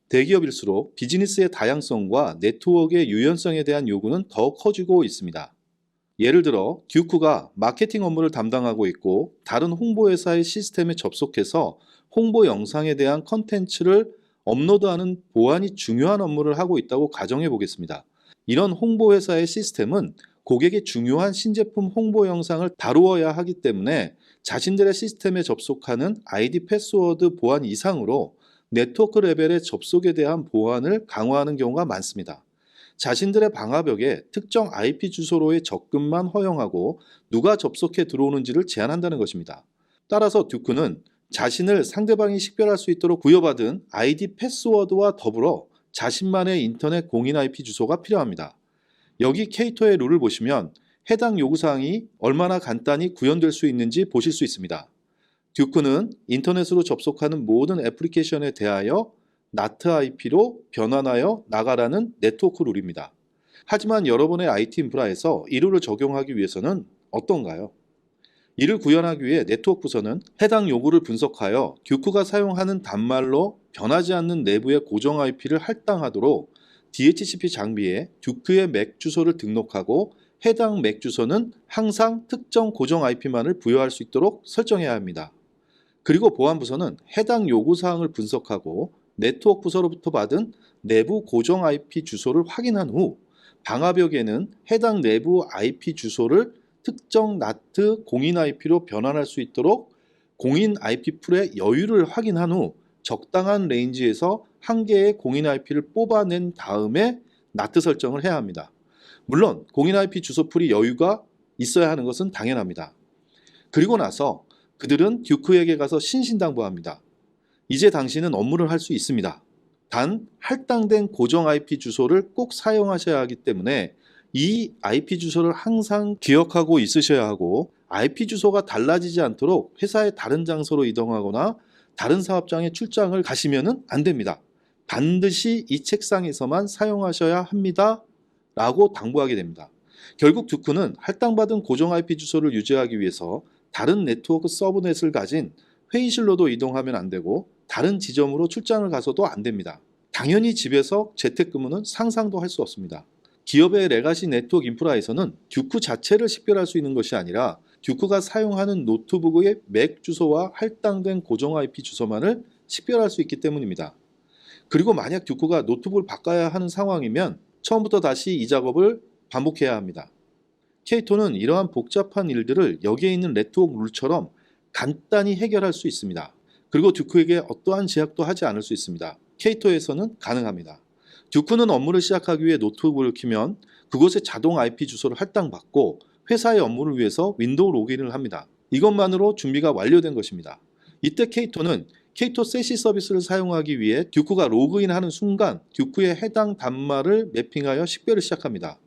대기업일수록 비즈니스의 다양성과 네트워크의 유연성에 대한 요구는 더 커지고 있습니다. 예를 들어 듀크가 마케팅 업무를 담당하고 있고 다른 홍보회사의 시스템에 접속해서 홍보 영상에 대한 컨텐츠를 업로드하는 보안이 중요한 업무를 하고 있다고 가정해 보겠습니다. 이런 홍보회사의 시스템은 고객의 중요한 신제품 홍보 영상을 다루어야 하기 때문에 자신들의 시스템에 접속하는 아이디 패스워드 보안 이상으로 네트워크 레벨의 접속에 대한 보안을 강화하는 경우가 많습니다. 자신들의 방화벽에 특정 IP 주소로의 접근만 허용하고 누가 접속해 들어오는지를 제한한다는 것입니다. 따라서 듀크는 자신을 상대방이 식별할 수 있도록 부여받은 아이디 패스워드와 더불어 자신만의 인터넷 공인 IP 주소가 필요합니다. 여기 케이토의 룰을 보시면 해당 요구사항이 얼마나 간단히 구현될 수 있는지 보실 수 있습니다. 듀크는 인터넷으로 접속하는 모든 애플리케이션에 대하여 NAT IP로 변환하여 나가라는 네트워크 룰입니다. 하지만 여러분의 IT 인프라에서 이 룰을 적용하기 위해서는 어떤가요? 이를 구현하기 위해 네트워크 부서는 해당 요구를 분석하여 듀크가 사용하는 단말로 변하지 않는 내부의 고정 IP를 할당하도록 DHCP 장비에 듀크의 맥 주소를 등록하고 해당 맥 주소는 항상 특정 고정 IP만을 부여할 수 있도록 설정해야 합니다. 그리고 보안부서는 해당 요구사항을 분석하고 네트워크 부서로부터 받은 내부 고정 IP 주소를 확인한 후 방화벽에는 해당 내부 IP 주소를 특정 NAT 공인 IP로 변환할 수 있도록 공인 IP 풀의 여유를 확인한 후 적당한 레인지에서 한 개의 공인 IP를 뽑아낸 다음에 NAT 설정을 해야 합니다. 물론 공인 IP 주소 풀이 여유가 있어야 하는 것은 당연합니다. 그리고 나서 그들은 듀크에게 가서 신신당부합니다. 이제 당신은 업무를 할 수 있습니다. 단 할당된 고정 IP 주소를 꼭 사용하셔야 하기 때문에 이 IP 주소를 항상 기억하고 있으셔야 하고 IP 주소가 달라지지 않도록 회사의 다른 장소로 이동하거나 다른 사업장에 출장을 가시면 안 됩니다. 반드시 이 책상에서만 사용하셔야 합니다. 라고 당부하게 됩니다. 결국 듀크는 할당받은 고정 IP 주소를 유지하기 위해서 다른 네트워크 서브넷을 가진 회의실로도 이동하면 안 되고 다른 지점으로 출장을 가서도 안 됩니다. 당연히 집에서 재택근무는 상상도 할 수 없습니다. 기업의 레가시 네트워크 인프라에서는 듀크 자체를 식별할 수 있는 것이 아니라 듀크가 사용하는 노트북의 맥 주소와 할당된 고정 IP 주소만을 식별할 수 있기 때문입니다. 그리고 만약 듀크가 노트북을 바꿔야 하는 상황이면 처음부터 다시 이 작업을 반복해야 합니다. K2는 이러한 복잡한 일들을 여기에 있는 네트워크 룰처럼 간단히 해결할 수 있습니다. 그리고 듀크에게 어떠한 제약도 하지 않을 수 있습니다. K2에서는 가능합니다. 듀크는 업무를 시작하기 위해 노트북을 켜면 그곳에 자동 IP 주소를 할당받고 회사의 업무를 위해서 윈도우 로그인을 합니다. 이것만으로 준비가 완료된 것입니다. 이때 K2는 K2 세시 서비스를 사용하기 위해 듀크가 로그인하는 순간 듀크의 해당 단말을 매핑하여 식별을 시작합니다.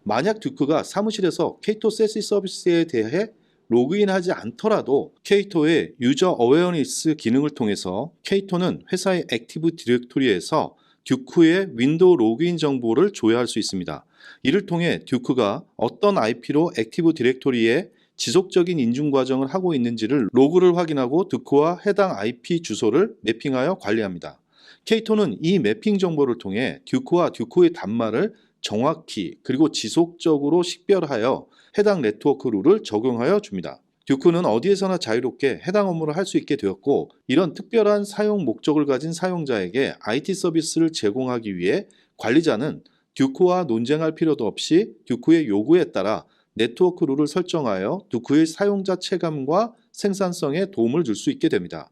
만약 듀크가 사무실에서 K2 세시 서비스에 대해 로그인하지 않더라도 K2의 유저 어웨어니스 기능을 통해서 K2는 회사의 액티브 디렉토리에서 듀크의 윈도우 로그인 정보를 조회할 수 있습니다. 이를 통해 듀크가 어떤 IP로 액티브 디렉토리에 지속적인 인증 과정을 하고 있는지를 로그를 확인하고 듀크와 해당 IP 주소를 매핑하여 관리합니다. K2는 이 매핑 정보를 통해 듀크와 듀크의 단말을 정확히 그리고 지속적으로 식별하여 해당 네트워크 룰을 적용하여 줍니다. 듀크는 어디에서나 자유롭게 해당 업무를 할 수 있게 되었고 이런 특별한 사용 목적을 가진 사용자에게 IT 서비스를 제공하기 위해 관리자는 듀크와 논쟁할 필요도 없이 듀크의 요구에 따라 네트워크 룰을 설정하여 듀크의 사용자 체감과 생산성에 도움을 줄 수 있게 됩니다.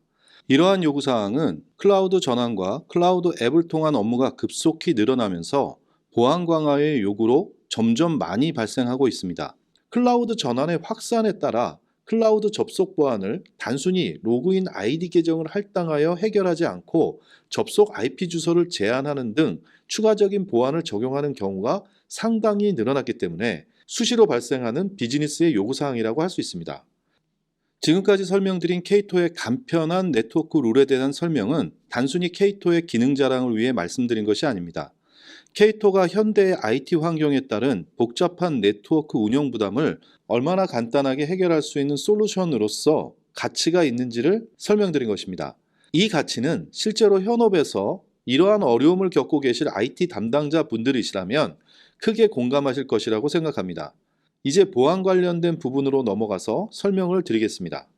이러한 요구사항은 클라우드 전환과 클라우드 앱을 통한 업무가 급속히 늘어나면서 보안 강화의 요구로 점점 많이 발생하고 있습니다. 클라우드 전환의 확산에 따라 클라우드 접속 보안을 단순히 로그인 아이디 계정을 할당하여 해결하지 않고 접속 IP 주소를 제한하는 등 추가적인 보안을 적용하는 경우가 상당히 늘어났기 때문에 수시로 발생하는 비즈니스의 요구사항이라고 할 수 있습니다. 지금까지 설명드린 K2의 간편한 네트워크 룰에 대한 설명은 단순히 K2의 기능 자랑을 위해 말씀드린 것이 아닙니다. K2가 현대의 IT 환경에 따른 복잡한 네트워크 운영 부담을 얼마나 간단하게 해결할 수 있는 솔루션으로서 가치가 있는지를 설명드린 것입니다. 이 가치는 실제로 현업에서 이러한 어려움을 겪고 계실 IT 담당자 분들이시라면 크게 공감하실 것이라고 생각합니다. 이제 보안 관련된 부분으로 넘어가서 설명을 드리겠습니다.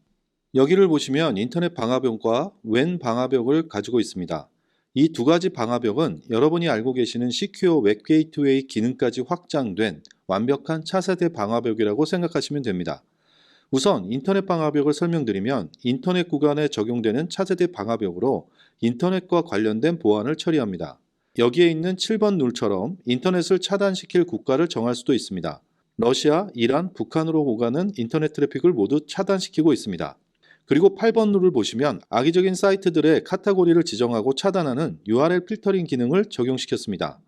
여기를 보시면 인터넷 방화벽과 웬 방화벽을 가지고 있습니다. 이 두 가지 방화벽은 여러분이 알고 계시는 시큐어 웹 게이트웨이 기능까지 확장된 완벽한 차세대 방화벽이라고 생각하시면 됩니다. 우선 인터넷 방화벽을 설명드리면 인터넷 구간에 적용되는 차세대 방화벽으로 인터넷과 관련된 보안을 처리합니다. 여기에 있는 7번 룰처럼 인터넷을 차단시킬 국가를 정할 수도 있습니다. 러시아, 이란, 북한으로 오가는 인터넷 트래픽을 모두 차단시키고 있습니다. 그리고 8번 룰을 보시면 악의적인 사이트들의 카테고리를 지정하고 차단하는 URL 필터링 기능을 적용시켰습니다.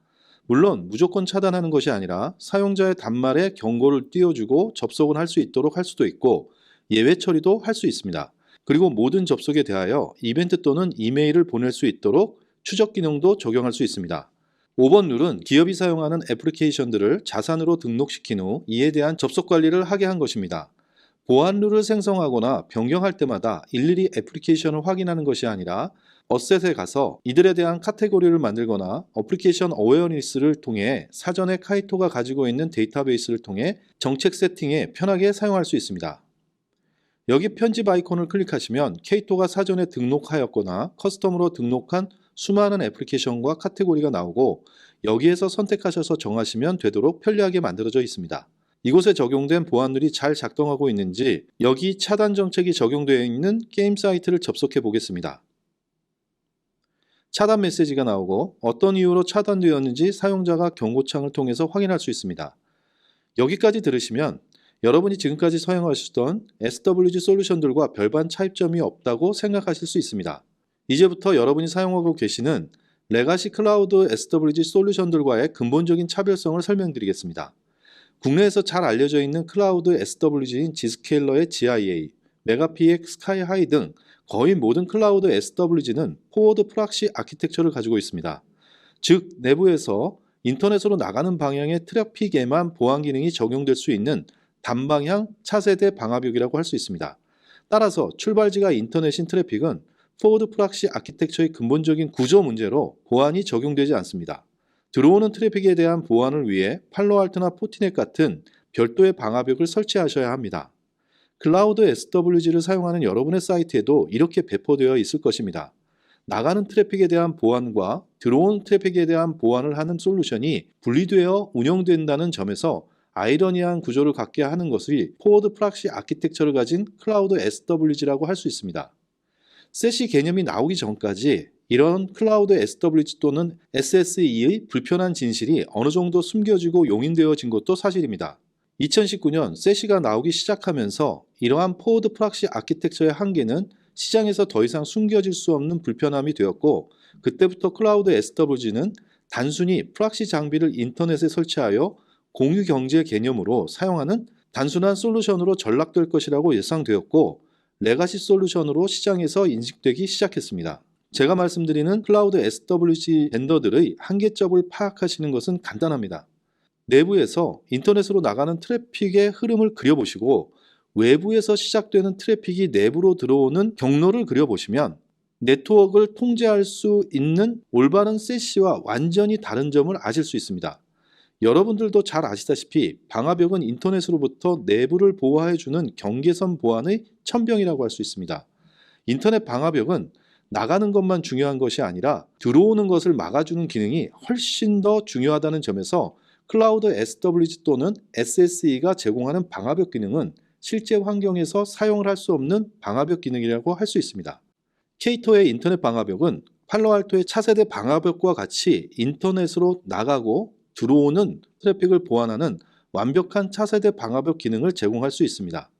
물론 무조건 차단하는 것이 아니라 사용자의 단말에 경고를 띄워주고 접속을 할 수 있도록 할 수도 있고 예외 처리도 할 수 있습니다. 그리고 모든 접속에 대하여 이벤트 또는 이메일을 보낼 수 있도록 추적 기능도 적용할 수 있습니다. 5번 룰은 기업이 사용하는 애플리케이션들을 자산으로 등록시킨 후 이에 대한 접속 관리를 하게 한 것입니다. 보안 룰을 생성하거나 변경할 때마다 일일이 애플리케이션을 확인하는 것이 아니라 어셋에 가서 이들에 대한 카테고리를 만들거나 어플리케이션 어웨어니스를 통해 사전에 카이토가 가지고 있는 데이터베이스를 통해 정책 세팅에 편하게 사용할 수 있습니다. 여기 편집 아이콘을 클릭하시면 K2가 사전에 등록하였거나 커스텀으로 등록한 수많은 애플리케이션과 카테고리가 나오고 여기에서 선택하셔서 정하시면 되도록 편리하게 만들어져 있습니다. 이곳에 적용된 보안룰이 잘 작동하고 있는지 여기 차단 정책이 적용되어 있는 게임 사이트를 접속해 보겠습니다. 차단 메시지가 나오고 어떤 이유로 차단되었는지 사용자가 경고창을 통해서 확인할 수 있습니다. 여기까지 들으시면 여러분이 지금까지 사용하시던 SWG 솔루션들과 별반 차이점이 없다고 생각하실 수 있습니다. 이제부터 여러분이 사용하고 계시는 레가시 클라우드 SWG 솔루션들과의 근본적인 차별성을 설명드리겠습니다. 국내에서 잘 알려져 있는 클라우드 SWG인 지스케일러의 GIA, 메가PX 스카이하이 등 거의 모든 클라우드 SWG는 포워드 프락시 아키텍처를 가지고 있습니다. 즉, 내부에서 인터넷으로 나가는 방향의 트래픽에만 보안 기능이 적용될 수 있는 단방향 차세대 방화벽이라고 할 수 있습니다. 따라서 출발지가 인터넷인 트래픽은 포워드 프락시 아키텍처의 근본적인 구조 문제로 보안이 적용되지 않습니다. 들어오는 트래픽에 대한 보안을 위해 팔로알트나 포티넷 같은 별도의 방화벽을 설치하셔야 합니다. 클라우드 SWG를 사용하는 여러분의 사이트에도 이렇게 배포되어 있을 것입니다. 나가는 트래픽에 대한 보안과 들어오는 트래픽에 대한 보안을 하는 솔루션이 분리되어 운영된다는 점에서 아이러니한 구조를 갖게 하는 것이 포워드 프락시 아키텍처를 가진 클라우드 SWG라고 할 수 있습니다. 셋이 개념이 나오기 전까지 이런 클라우드 SWG 또는 SSE의 불편한 진실이 어느 정도 숨겨지고 용인되어진 것도 사실입니다. 2019년 셋이가 나오기 시작하면서 이러한 포워드 프락시 아키텍처의 한계는 시장에서 더 이상 숨겨질 수 없는 불편함이 되었고, 그때부터 클라우드 SWG는 단순히 프락시 장비를 인터넷에 설치하여 공유 경제 개념으로 사용하는 단순한 솔루션으로 전락될 것이라고 예상되었고, 레가시 솔루션으로 시장에서 인식되기 시작했습니다. 제가 말씀드리는 클라우드 SWG 벤더들의 한계점을 파악하시는 것은 간단합니다. 내부에서 인터넷으로 나가는 트래픽의 흐름을 그려보시고 외부에서 시작되는 트래픽이 내부로 들어오는 경로를 그려보시면 네트워크를 통제할 수 있는 올바른 셋시와 완전히 다른 점을 아실 수 있습니다. 여러분들도 잘 아시다시피 방화벽은 인터넷으로부터 내부를 보호해주는 경계선 보안의 천병이라고 할 수 있습니다. 인터넷 방화벽은 나가는 것만 중요한 것이 아니라 들어오는 것을 막아주는 기능이 훨씬 더 중요하다는 점에서 클라우드 SWG 또는 SSE가 제공하는 방화벽 기능은 실제 환경에서 사용을 할 수 없는 방화벽 기능이라고 할 수 있습니다. K2의 인터넷 방화벽은 팔로알토의 차세대 방화벽과 같이 인터넷으로 나가고 들어오는 트래픽을 보완하는 완벽한 차세대 방화벽 기능을 제공할 수 있습니다.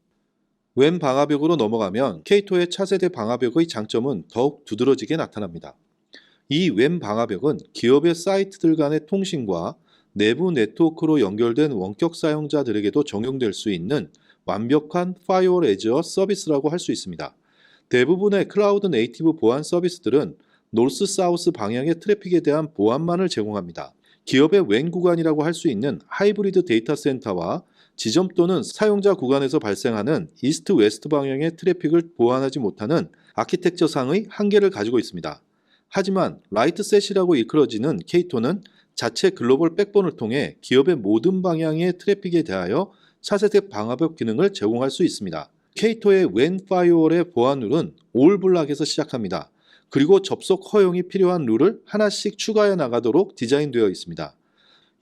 웬 방화벽으로 넘어가면 K2의 차세대 방화벽의 장점은 더욱 두드러지게 나타납니다. 이 웬 방화벽은 기업의 사이트들 간의 통신과 내부 네트워크로 연결된 원격 사용자들에게도 적용될 수 있는 완벽한 파이어월 에즈어 서비스라고 할 수 있습니다. 대부분의 클라우드 네이티브 보안 서비스들은 노스 사우스 방향의 트래픽에 대한 보안만을 제공합니다. 기업의 웬 구간이라고 할 수 있는 하이브리드 데이터 센터와 지점 또는 사용자 구간에서 발생하는 이스트 웨스트 방향의 트래픽을 보완하지 못하는 아키텍처상의 한계를 가지고 있습니다. 하지만 라이트셋이라고 일컬어지는 K2는 자체 글로벌 백본을 통해 기업의 모든 방향의 트래픽에 대하여 차세대 방화벽 기능을 제공할 수 있습니다. K2의 웬 파이어월의 보안 룰은 올 블락에서 시작합니다. 그리고 접속 허용이 필요한 룰을 하나씩 추가해 나가도록 디자인되어 있습니다.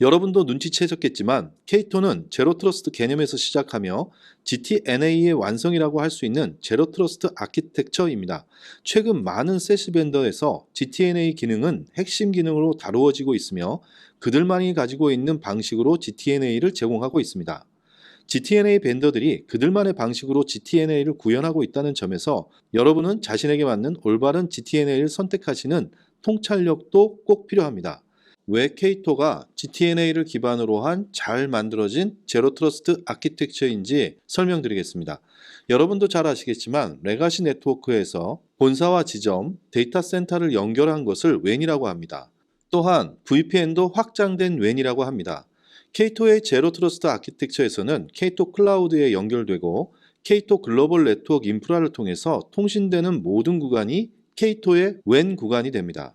여러분도 눈치채셨겠지만 K2는 제로 트러스트 개념에서 시작하며 GTNA의 완성이라고 할 수 있는 제로 트러스트 아키텍처입니다. 최근 많은 셋시 벤더에서 GTNA 기능은 핵심 기능으로 다루어지고 있으며 그들만이 가지고 있는 방식으로 GTNA를 제공하고 있습니다. GTNA 벤더들이 그들만의 방식으로 GTNA를 구현하고 있다는 점에서 여러분은 자신에게 맞는 올바른 GTNA를 선택하시는 통찰력도 꼭 필요합니다. 왜 K2가 GTNA를 기반으로 한 잘 만들어진 제로 트러스트 아키텍처인지 설명드리겠습니다. 여러분도 잘 아시겠지만 레가시 네트워크에서 본사와 지점, 데이터 센터를 연결한 것을 웬이라고 합니다. 또한 VPN도 확장된 웬이라고 합니다. K2의 제로 트러스트 아키텍처에서는 K2 클라우드에 연결되고 K2 글로벌 네트워크 인프라를 통해서 통신되는 모든 구간이 K2의 웬 구간이 됩니다.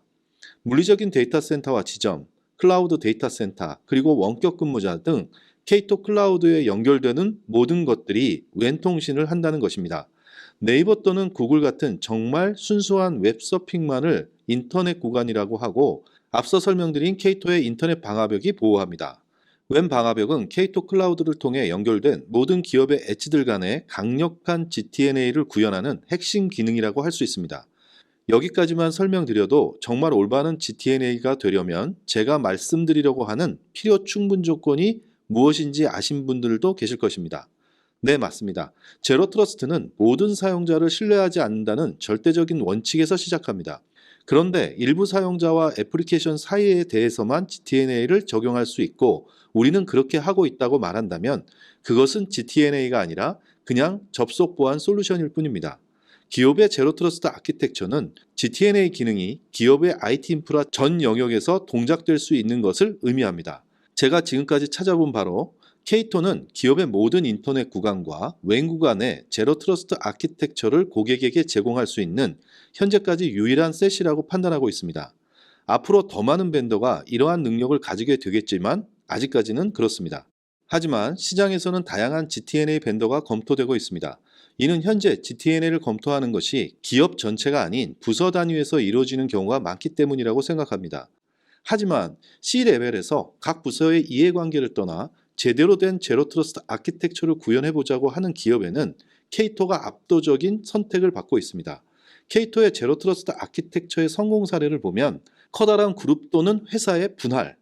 물리적인 데이터 센터와 지점, 클라우드 데이터 센터, 그리고 원격 근무자 등 K2 클라우드에 연결되는 모든 것들이 웬 통신을 한다는 것입니다. 네이버 또는 구글 같은 정말 순수한 웹 서핑만을 인터넷 구간이라고 하고 앞서 설명드린 K2의 인터넷 방화벽이 보호합니다. 웬 방화벽은 K2 클라우드를 통해 연결된 모든 기업의 엣지들 간의 강력한 GTNA를 구현하는 핵심 기능이라고 할 수 있습니다. 여기까지만 설명드려도 정말 올바른 GTNA가 되려면 제가 말씀드리려고 하는 필요 충분 조건이 무엇인지 아신 분들도 계실 것입니다. 네, 맞습니다. 제로 트러스트는 모든 사용자를 신뢰하지 않는다는 절대적인 원칙에서 시작합니다. 그런데 일부 사용자와 애플리케이션 사이에 대해서만 GTNA를 적용할 수 있고 우리는 그렇게 하고 있다고 말한다면 그것은 GTNA가 아니라 그냥 접속 보안 솔루션일 뿐입니다. 기업의 제로 트러스트 아키텍처는 GTNA 기능이 기업의 IT 인프라 전 영역에서 동작될 수 있는 것을 의미합니다. 제가 지금까지 찾아본 바로 K2는 기업의 모든 인터넷 구간과 웬 구간의 제로 트러스트 아키텍처를 고객에게 제공할 수 있는 현재까지 유일한 셋이라고 판단하고 있습니다. 앞으로 더 많은 벤더가 이러한 능력을 가지게 되겠지만 아직까지는 그렇습니다. 하지만 시장에서는 다양한 GTNA 벤더가 검토되고 있습니다. 이는 현재 GTNA를 검토하는 것이 기업 전체가 아닌 부서 단위에서 이루어지는 경우가 많기 때문이라고 생각합니다. 하지만 C레벨에서 각 부서의 이해관계를 떠나 제대로 된 제로 트러스트 아키텍처를 구현해보자고 하는 기업에는 K2가 압도적인 선택을 받고 있습니다. K2의 제로 트러스트 아키텍처의 성공 사례를 보면 커다란 그룹 또는 회사의 분할,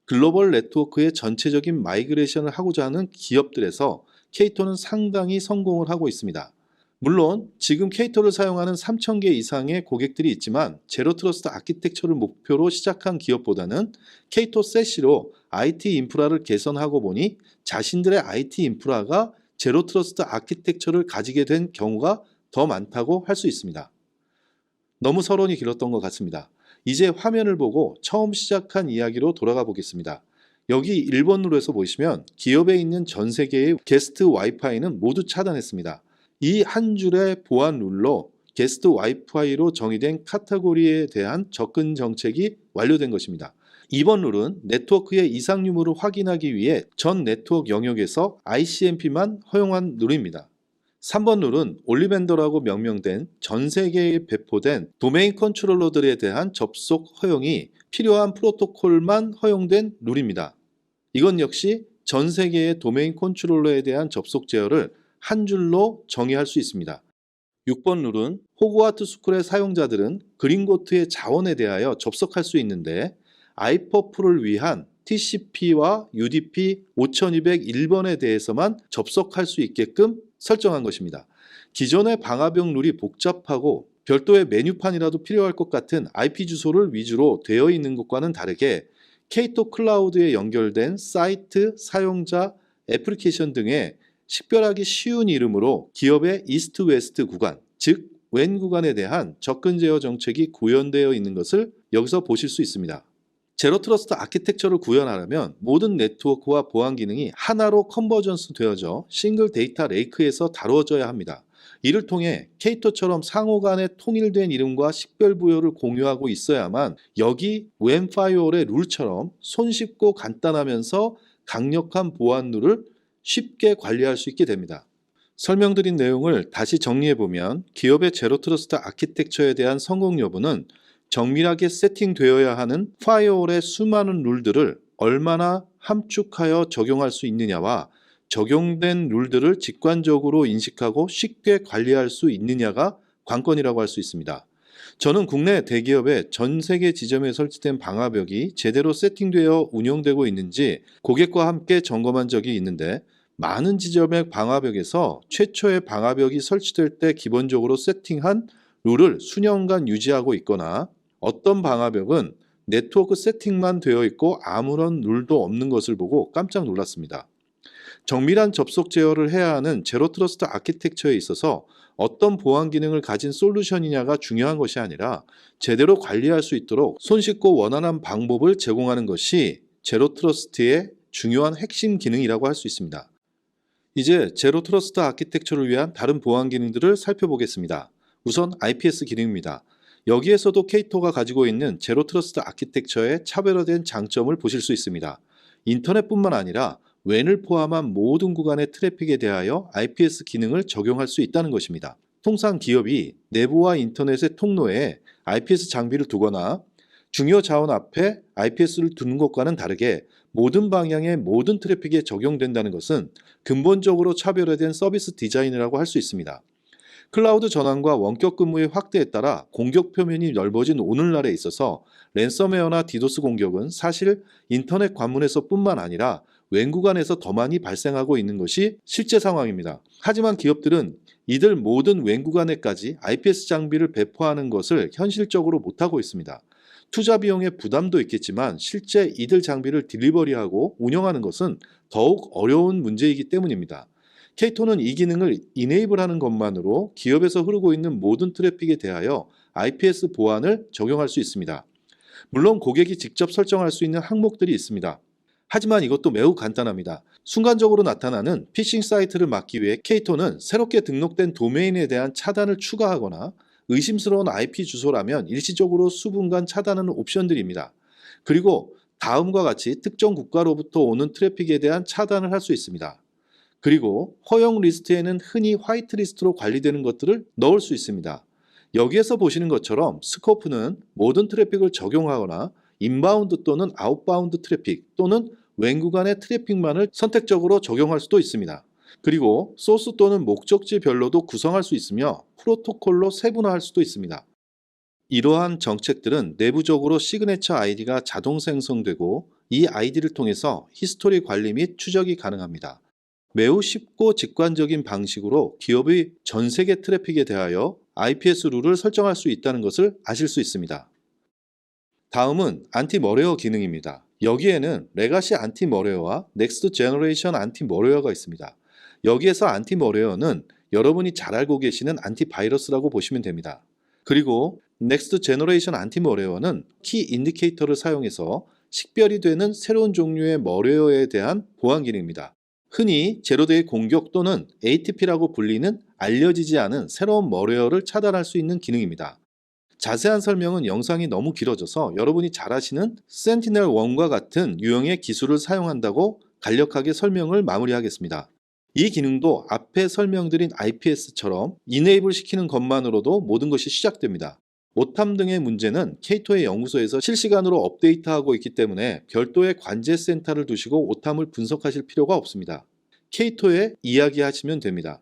글로벌 네트워크의 전체적인 마이그레이션을 하고자 하는 기업들에서 K2는 상당히 성공을 하고 있습니다. 물론 지금 K2를 사용하는 3,000개 이상의 고객들이 있지만 제로 트러스트 아키텍처를 목표로 시작한 기업보다는 K2 셋시로 IT 인프라를 개선하고 보니 자신들의 IT 인프라가 제로 트러스트 아키텍처를 가지게 된 경우가 더 많다고 할 수 있습니다. 너무 서론이 길었던 것 같습니다. 이제 화면을 보고 처음 시작한 이야기로 돌아가 보겠습니다. 여기 1번 룰에서 보시면 기업에 있는 전 세계의 게스트 와이파이는 모두 차단했습니다. 이 한 줄의 보안 룰로 게스트 와이파이로 정의된 카테고리에 대한 접근 정책이 완료된 것입니다. 2번 룰은 네트워크의 이상 유무를 확인하기 위해 전 네트워크 영역에서 ICMP만 허용한 룰입니다. 3번 룰은 올리벤더라고 명명된 전 세계에 배포된 도메인 컨트롤러들에 대한 접속 허용이 필요한 프로토콜만 허용된 룰입니다. 이건 역시 전 세계의 도메인 컨트롤러에 대한 접속 제어를 한 줄로 정의할 수 있습니다. 6번 룰은 호그와트 스쿨의 사용자들은 그린고트의 자원에 대하여 접속할 수 있는데 아이퍼프를 위한 TCP와 UDP 5201번에 대해서만 접속할 수 있게끔 설정한 것입니다. 기존의 방화벽 룰이 복잡하고 별도의 메뉴판이라도 필요할 것 같은 IP 주소를 위주로 되어 있는 것과는 다르게 K2 클라우드에 연결된 사이트, 사용자, 애플리케이션 등의 식별하기 쉬운 이름으로 기업의 이스트 웨스트 구간, 즉 웬 구간에 대한 접근 제어 정책이 구현되어 있는 것을 여기서 보실 수 있습니다. 제로 트러스트 아키텍처를 구현하려면 모든 네트워크와 보안 기능이 하나로 컨버전스 되어져 싱글 데이터 레이크에서 다루어져야 합니다. 이를 통해 K2처럼 상호 간의 통일된 이름과 식별 부여를 공유하고 있어야만 여기 웬 파이어월의 룰처럼 손쉽고 간단하면서 강력한 보안 룰을 쉽게 관리할 수 있게 됩니다. 설명드린 내용을 다시 정리해보면 기업의 제로 트러스트 아키텍처에 대한 성공 여부는 정밀하게 세팅되어야 하는 파이어월의 수많은 룰들을 얼마나 함축하여 적용할 수 있느냐와 적용된 룰들을 직관적으로 인식하고 쉽게 관리할 수 있느냐가 관건이라고 할 수 있습니다. 저는 국내 대기업의 전 세계 지점에 설치된 방화벽이 제대로 세팅되어 운영되고 있는지 고객과 함께 점검한 적이 있는데 많은 지점의 방화벽에서 최초의 방화벽이 설치될 때 기본적으로 세팅한 룰을 수년간 유지하고 있거나 어떤 방화벽은 네트워크 세팅만 되어 있고 아무런 룰도 없는 것을 보고 깜짝 놀랐습니다. 정밀한 접속 제어를 해야 하는 제로 트러스트 아키텍처에 있어서 어떤 보안 기능을 가진 솔루션이냐가 중요한 것이 아니라 제대로 관리할 수 있도록 손쉽고 원활한 방법을 제공하는 것이 제로 트러스트의 중요한 핵심 기능이라고 할 수 있습니다. 이제 제로 트러스트 아키텍처를 위한 다른 보안 기능들을 살펴보겠습니다. 우선 IPS 기능입니다. 여기에서도 K2가 가지고 있는 제로 트러스트 아키텍처의 차별화된 장점을 보실 수 있습니다. 인터넷뿐만 아니라 웬을 포함한 모든 구간의 트래픽에 대하여 IPS 기능을 적용할 수 있다는 것입니다. 통상 기업이 내부와 인터넷의 통로에 IPS 장비를 두거나 중요 자원 앞에 IPS를 두는 것과는 다르게 모든 방향의 모든 트래픽에 적용된다는 것은 근본적으로 차별화된 서비스 디자인이라고 할 수 있습니다. 클라우드 전환과 원격 근무의 확대에 따라 공격 표면이 넓어진 오늘날에 있어서 랜섬웨어나 디도스 공격은 사실 인터넷 관문에서뿐만 아니라 웬구간에서 더 많이 발생하고 있는 것이 실제 상황입니다. 하지만 기업들은 이들 모든 웬구간에까지 IPS 장비를 배포하는 것을 현실적으로 못하고 있습니다. 투자 비용의 부담도 있겠지만 실제 이들 장비를 딜리버리하고 운영하는 것은 더욱 어려운 문제이기 때문입니다. K2는 이 기능을 이네이블하는 것만으로 기업에서 흐르고 있는 모든 트래픽에 대하여 IPS 보안을 적용할 수 있습니다. 물론 고객이 직접 설정할 수 있는 항목들이 있습니다. 하지만 이것도 매우 간단합니다. 순간적으로 나타나는 피싱 사이트를 막기 위해 K2는 새롭게 등록된 도메인에 대한 차단을 추가하거나 의심스러운 IP 주소라면 일시적으로 수분간 차단하는 옵션들입니다. 그리고 다음과 같이 특정 국가로부터 오는 트래픽에 대한 차단을 할 수 있습니다. 그리고 허용 리스트에는 흔히 화이트 리스트로 관리되는 것들을 넣을 수 있습니다. 여기에서 보시는 것처럼 스코프는 모든 트래픽을 적용하거나 인바운드 또는 아웃바운드 트래픽 또는 웬구간의 트래픽만을 선택적으로 적용할 수도 있습니다. 그리고 소스 또는 목적지별로도 구성할 수 있으며 프로토콜로 세분화할 수도 있습니다. 이러한 정책들은 내부적으로 시그네처 아이디가 자동 생성되고 이 아이디를 통해서 히스토리 관리 및 추적이 가능합니다. 매우 쉽고 직관적인 방식으로 기업의 전 세계 트래픽에 대하여 IPS 룰을 설정할 수 있다는 것을 아실 수 있습니다. 다음은 안티머레어 기능입니다. 여기에는 레가시 안티머레어와 넥스트 제너레이션 안티머레어가 있습니다. 여기에서 안티머레어는 여러분이 잘 알고 계시는 안티바이러스라고 보시면 됩니다. 그리고 넥스트 제너레이션 안티머레어는 키 인디케이터를 사용해서 식별이 되는 새로운 종류의 머레어에 대한 보안 기능입니다. 흔히 제로데이 공격 또는 ATP라고 불리는 알려지지 않은 새로운 머레어를 차단할 수 있는 기능입니다. 자세한 설명은 영상이 너무 길어져서 여러분이 잘 아시는 센티넬1과 같은 유형의 기술을 사용한다고 간략하게 설명을 마무리하겠습니다. 이 기능도 앞에 설명드린 IPS처럼 이네이블 시키는 것만으로도 모든 것이 시작됩니다. 오탐 등의 문제는 K2의 연구소에서 실시간으로 업데이트하고 있기 때문에 별도의 관제 센터를 두시고 오탐을 분석하실 필요가 없습니다. K2에 이야기하시면 됩니다.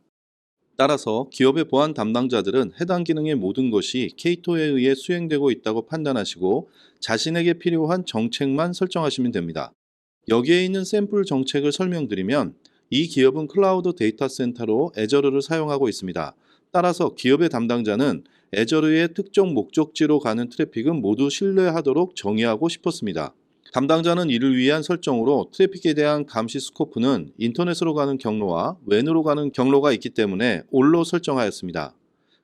따라서 기업의 보안 담당자들은 해당 기능의 모든 것이 K2에 의해 수행되고 있다고 판단하시고 자신에게 필요한 정책만 설정하시면 됩니다. 여기에 있는 샘플 정책을 설명드리면 이 기업은 클라우드 데이터 센터로 애저르를 사용하고 있습니다. 따라서 기업의 담당자는 애저르의 특정 목적지로 가는 트래픽은 모두 신뢰하도록 정의하고 싶었습니다. 담당자는 이를 위한 설정으로 트래픽에 대한 감시 스코프는 인터넷으로 가는 경로와 웬으로 가는 경로가 있기 때문에 all로 설정하였습니다.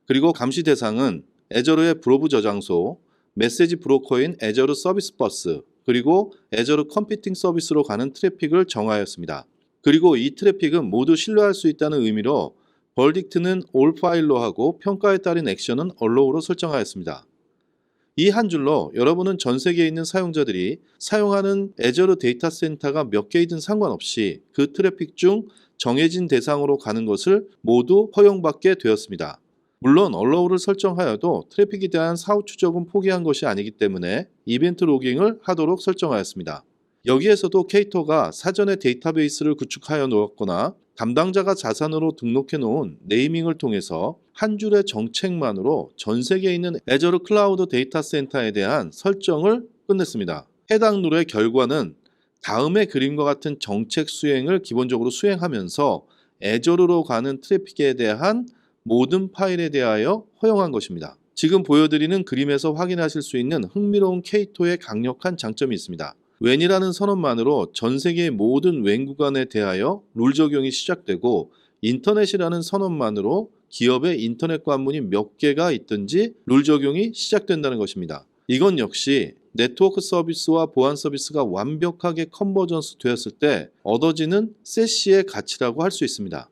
그리고 감시 대상은 애저르의 브로브 저장소, 메시지 브로커인 애저르 서비스 버스, 그리고 애저르 컴퓨팅 서비스로 가는 트래픽을 정하였습니다. 그리고 이 트래픽은 모두 신뢰할 수 있다는 의미로 벌딕트는 all 파일로 하고 평가에 따른 액션은 allow로 설정하였습니다. 이 한 줄로 여러분은 전 세계에 있는 사용자들이 사용하는 애저르 데이터 센터가 몇 개이든 상관없이 그 트래픽 중 정해진 대상으로 가는 것을 모두 허용받게 되었습니다. 물론 allow를 설정하여도 트래픽에 대한 사후 추적은 포기한 것이 아니기 때문에 이벤트 로깅을 하도록 설정하였습니다. 여기에서도 K2가 사전에 데이터베이스를 구축하여 놓았거나 담당자가 자산으로 등록해 놓은 네이밍을 통해서 한 줄의 정책만으로 전 세계에 있는 애저르 클라우드 데이터 센터에 대한 설정을 끝냈습니다. 해당 룰의 결과는 다음의 그림과 같은 정책 수행을 기본적으로 수행하면서 애저르로 가는 트래픽에 대한 모든 파일에 대하여 허용한 것입니다. 지금 보여드리는 그림에서 확인하실 수 있는 흥미로운 K2의 강력한 장점이 있습니다. 웬이라는 선언만으로 전 세계의 모든 웬 구간에 대하여 룰 적용이 시작되고 인터넷이라는 선언만으로 기업의 인터넷 관문이 몇 개가 있든지 룰 적용이 시작된다는 것입니다. 이건 역시 네트워크 서비스와 보안 서비스가 완벽하게 컨버전스 되었을 때 얻어지는 세시의 가치라고 할 수 있습니다.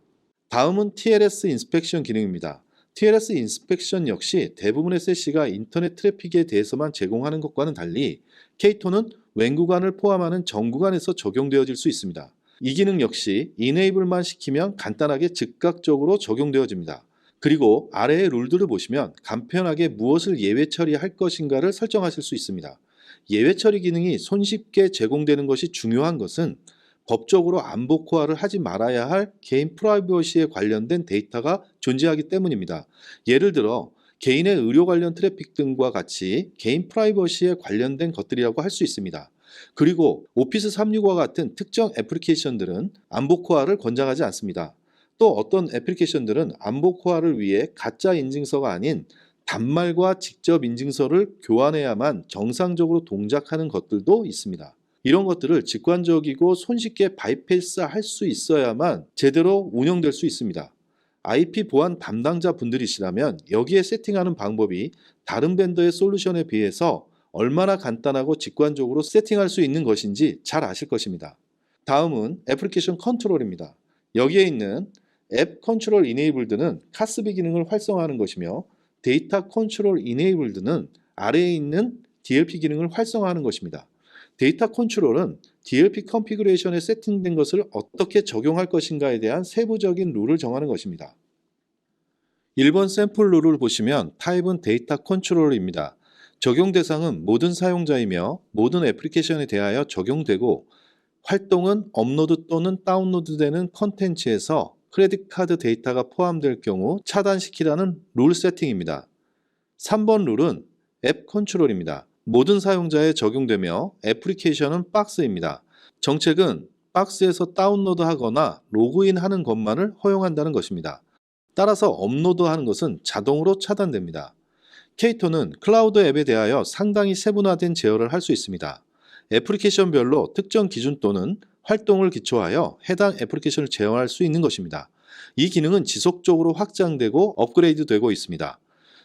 다음은 TLS 인스펙션 기능입니다. TLS 인스펙션 역시 대부분의 세시가 인터넷 트래픽에 대해서만 제공하는 것과는 달리 K2는 웬 구간을 포함하는 전 구간에서 적용되어질 수 있습니다. 이 기능 역시 이네이블만 시키면 간단하게 즉각적으로 적용되어집니다. 그리고 아래의 룰들을 보시면 간편하게 무엇을 예외 처리할 것인가를 설정하실 수 있습니다. 예외 처리 기능이 손쉽게 제공되는 것이 중요한 것은 법적으로 안보코어를 하지 말아야 할 개인 프라이버시에 관련된 데이터가 존재하기 때문입니다. 예를 들어 개인의 의료 관련 트래픽 등과 같이 개인 프라이버시에 관련된 것들이라고 할 수 있습니다. 그리고 오피스 365와 같은 특정 애플리케이션들은 안보코어를 권장하지 않습니다. 또 어떤 애플리케이션들은 안보코어를 위해 가짜 인증서가 아닌 단말과 직접 인증서를 교환해야만 정상적으로 동작하는 것들도 있습니다. 이런 것들을 직관적이고 손쉽게 바이패스할 수 있어야만 제대로 운영될 수 있습니다. IP 보안 담당자 분들이시라면 여기에 세팅하는 방법이 다른 벤더의 솔루션에 비해서 얼마나 간단하고 직관적으로 세팅할 수 있는 것인지 잘 아실 것입니다. 다음은 애플리케이션 컨트롤입니다. 여기에 있는 앱 컨트롤 이네이블드는 카스비 기능을 활성화하는 것이며 데이터 컨트롤 이네이블드는 아래에 있는 DLP 기능을 활성화하는 것입니다. 데이터 컨트롤은 DLP 컨피그레이션에 세팅된 것을 어떻게 적용할 것인가에 대한 세부적인 룰을 정하는 것입니다. 1번 샘플 룰을 보시면 타입은 데이터 컨트롤입니다. 적용 대상은 모든 사용자이며 모든 애플리케이션에 대하여 적용되고 활동은 업로드 또는 다운로드되는 컨텐츠에서 크레딧 카드 데이터가 포함될 경우 차단시키라는 룰 세팅입니다. 3번 룰은 앱 컨트롤입니다. 모든 사용자에 적용되며 애플리케이션은 박스입니다. 정책은 박스에서 다운로드하거나 로그인하는 것만을 허용한다는 것입니다. 따라서 업로드하는 것은 자동으로 차단됩니다. K2는 클라우드 앱에 대하여 상당히 세분화된 제어를 할 수 있습니다. 애플리케이션별로 특정 기준 또는 활동을 기초하여 해당 애플리케이션을 제어할 수 있는 것입니다. 이 기능은 지속적으로 확장되고 업그레이드 되고 있습니다.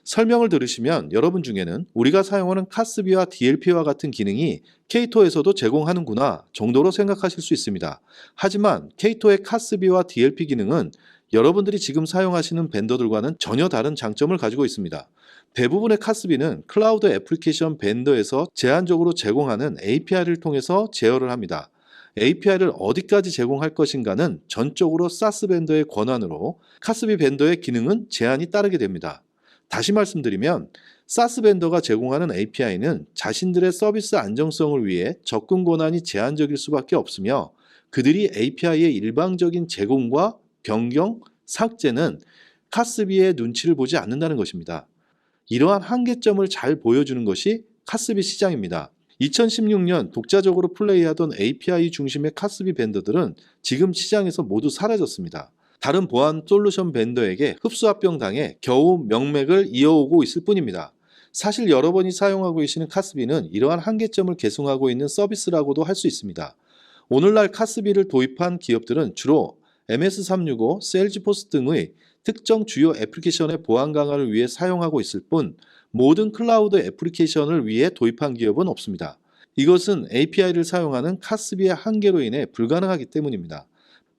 설명을 들으시면 여러분 중에는 우리가 사용하는 카스비와 DLP와 같은 기능이 K2에서도 제공하는구나 정도로 생각하실 수 있습니다. 하지만 K2의 카스비와 DLP 기능은 여러분들이 지금 사용하시는 벤더들과는 전혀 다른 장점을 가지고 있습니다. 대부분의 카스비는 클라우드 애플리케이션 벤더에서 제한적으로 제공하는 API를 통해서 제어를 합니다. API를 어디까지 제공할 것인가는 전적으로 사스 벤더의 권한으로 카스비 벤더의 기능은 제한이 따르게 됩니다. 다시 말씀드리면 사스 벤더가 제공하는 API는 자신들의 서비스 안정성을 위해 접근 권한이 제한적일 수밖에 없으며 그들이 API의 일방적인 제공과 변경, 삭제는 카스비의 눈치를 보지 않는다는 것입니다. 이러한 한계점을 잘 보여주는 것이 카스비 시장입니다. 2016년 독자적으로 플레이하던 API 중심의 카스비 벤더들은 지금 시장에서 모두 사라졌습니다. 다른 보안 솔루션 벤더에게 흡수합병 당해 겨우 명맥을 이어오고 있을 뿐입니다. 사실 여러 번이 사용하고 계시는 카스비는 이러한 한계점을 계승하고 있는 서비스라고도 할 수 있습니다. 오늘날 카스비를 도입한 기업들은 주로 MS365, 세일즈포스 등의 특정 주요 애플리케이션의 보안 강화를 위해 사용하고 있을 뿐 모든 클라우드 애플리케이션을 위해 도입한 기업은 없습니다. 이것은 API를 사용하는 카스비의 한계로 인해 불가능하기 때문입니다.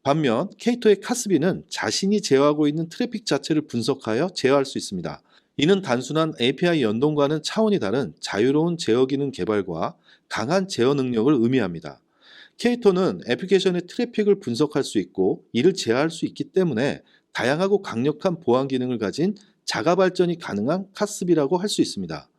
반면 K2의 카스비는 자신이 제어하고 있는 트래픽 자체를 분석하여 제어할 수 있습니다. 이는 단순한 API 연동과는 차원이 다른 자유로운 제어 기능 개발과 강한 제어 능력을 의미합니다. K2는 애플리케이션의 트래픽을 분석할 수 있고 이를 제어할 수 있기 때문에 다양하고 강력한 보안 기능을 가진 자가 발전이 가능한 카스비라고 할 수 있습니다.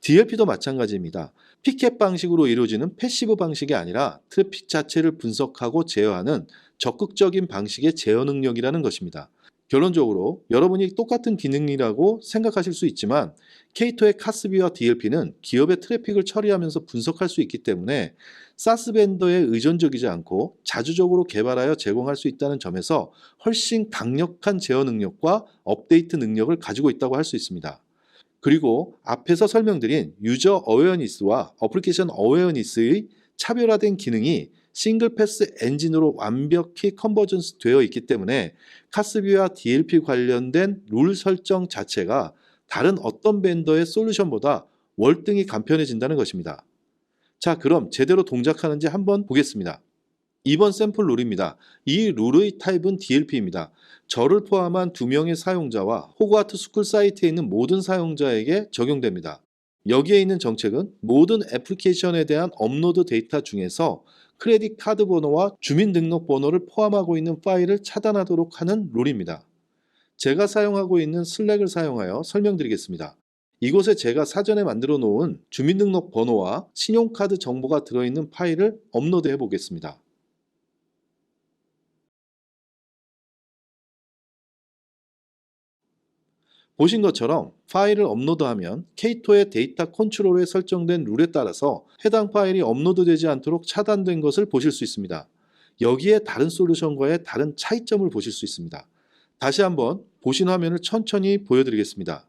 DLP도 마찬가지입니다. 피켓 방식으로 이루어지는 패시브 방식이 아니라 트래픽 자체를 분석하고 제어하는 적극적인 방식의 제어 능력이라는 것입니다. 결론적으로 여러분이 똑같은 기능이라고 생각하실 수 있지만 K2의 카스비와 DLP는 기업의 트래픽을 처리하면서 분석할 수 있기 때문에 사스 벤더에 의존적이지 않고 자주적으로 개발하여 제공할 수 있다는 점에서 훨씬 강력한 제어 능력과 업데이트 능력을 가지고 있다고 할 수 있습니다. 그리고 앞에서 설명드린 유저 어웨어니스와 어플리케이션 어웨어니스의 차별화된 기능이 싱글 패스 엔진으로 완벽히 컨버전스 되어 있기 때문에 카스비와 DLP 관련된 룰 설정 자체가 다른 어떤 벤더의 솔루션보다 월등히 간편해진다는 것입니다. 자, 그럼 제대로 동작하는지 한번 보겠습니다. 2번 샘플 룰입니다. 이 룰의 타입은 DLP입니다. 저를 포함한 2명의 사용자와 호그와트 스쿨 사이트에 있는 모든 사용자에게 적용됩니다. 여기에 있는 정책은 모든 애플리케이션에 대한 업로드 데이터 중에서 크레딧 카드 번호와 주민등록번호를 포함하고 있는 파일을 차단하도록 하는 룰입니다. 제가 사용하고 있는 슬랙을 사용하여 설명드리겠습니다. 이곳에 제가 사전에 만들어 놓은 주민등록번호와 신용카드 정보가 들어있는 파일을 업로드해 보겠습니다. 보신 것처럼 파일을 업로드하면 K2의 데이터 컨트롤에 설정된 룰에 따라서 해당 파일이 업로드되지 않도록 차단된 것을 보실 수 있습니다. 여기에 다른 솔루션과의 다른 차이점을 보실 수 있습니다. 다시 한번 보신 화면을 천천히 보여드리겠습니다.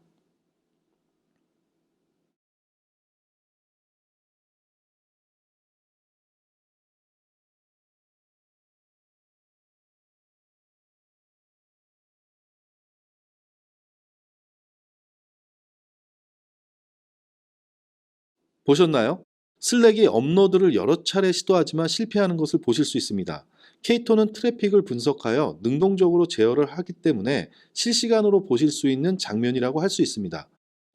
보셨나요? 슬랙이 업로드를 여러 차례 시도하지만 실패하는 것을 보실 수 있습니다. K2는 트래픽을 분석하여 능동적으로 제어를 하기 때문에 실시간으로 보실 수 있는 장면이라고 할 수 있습니다.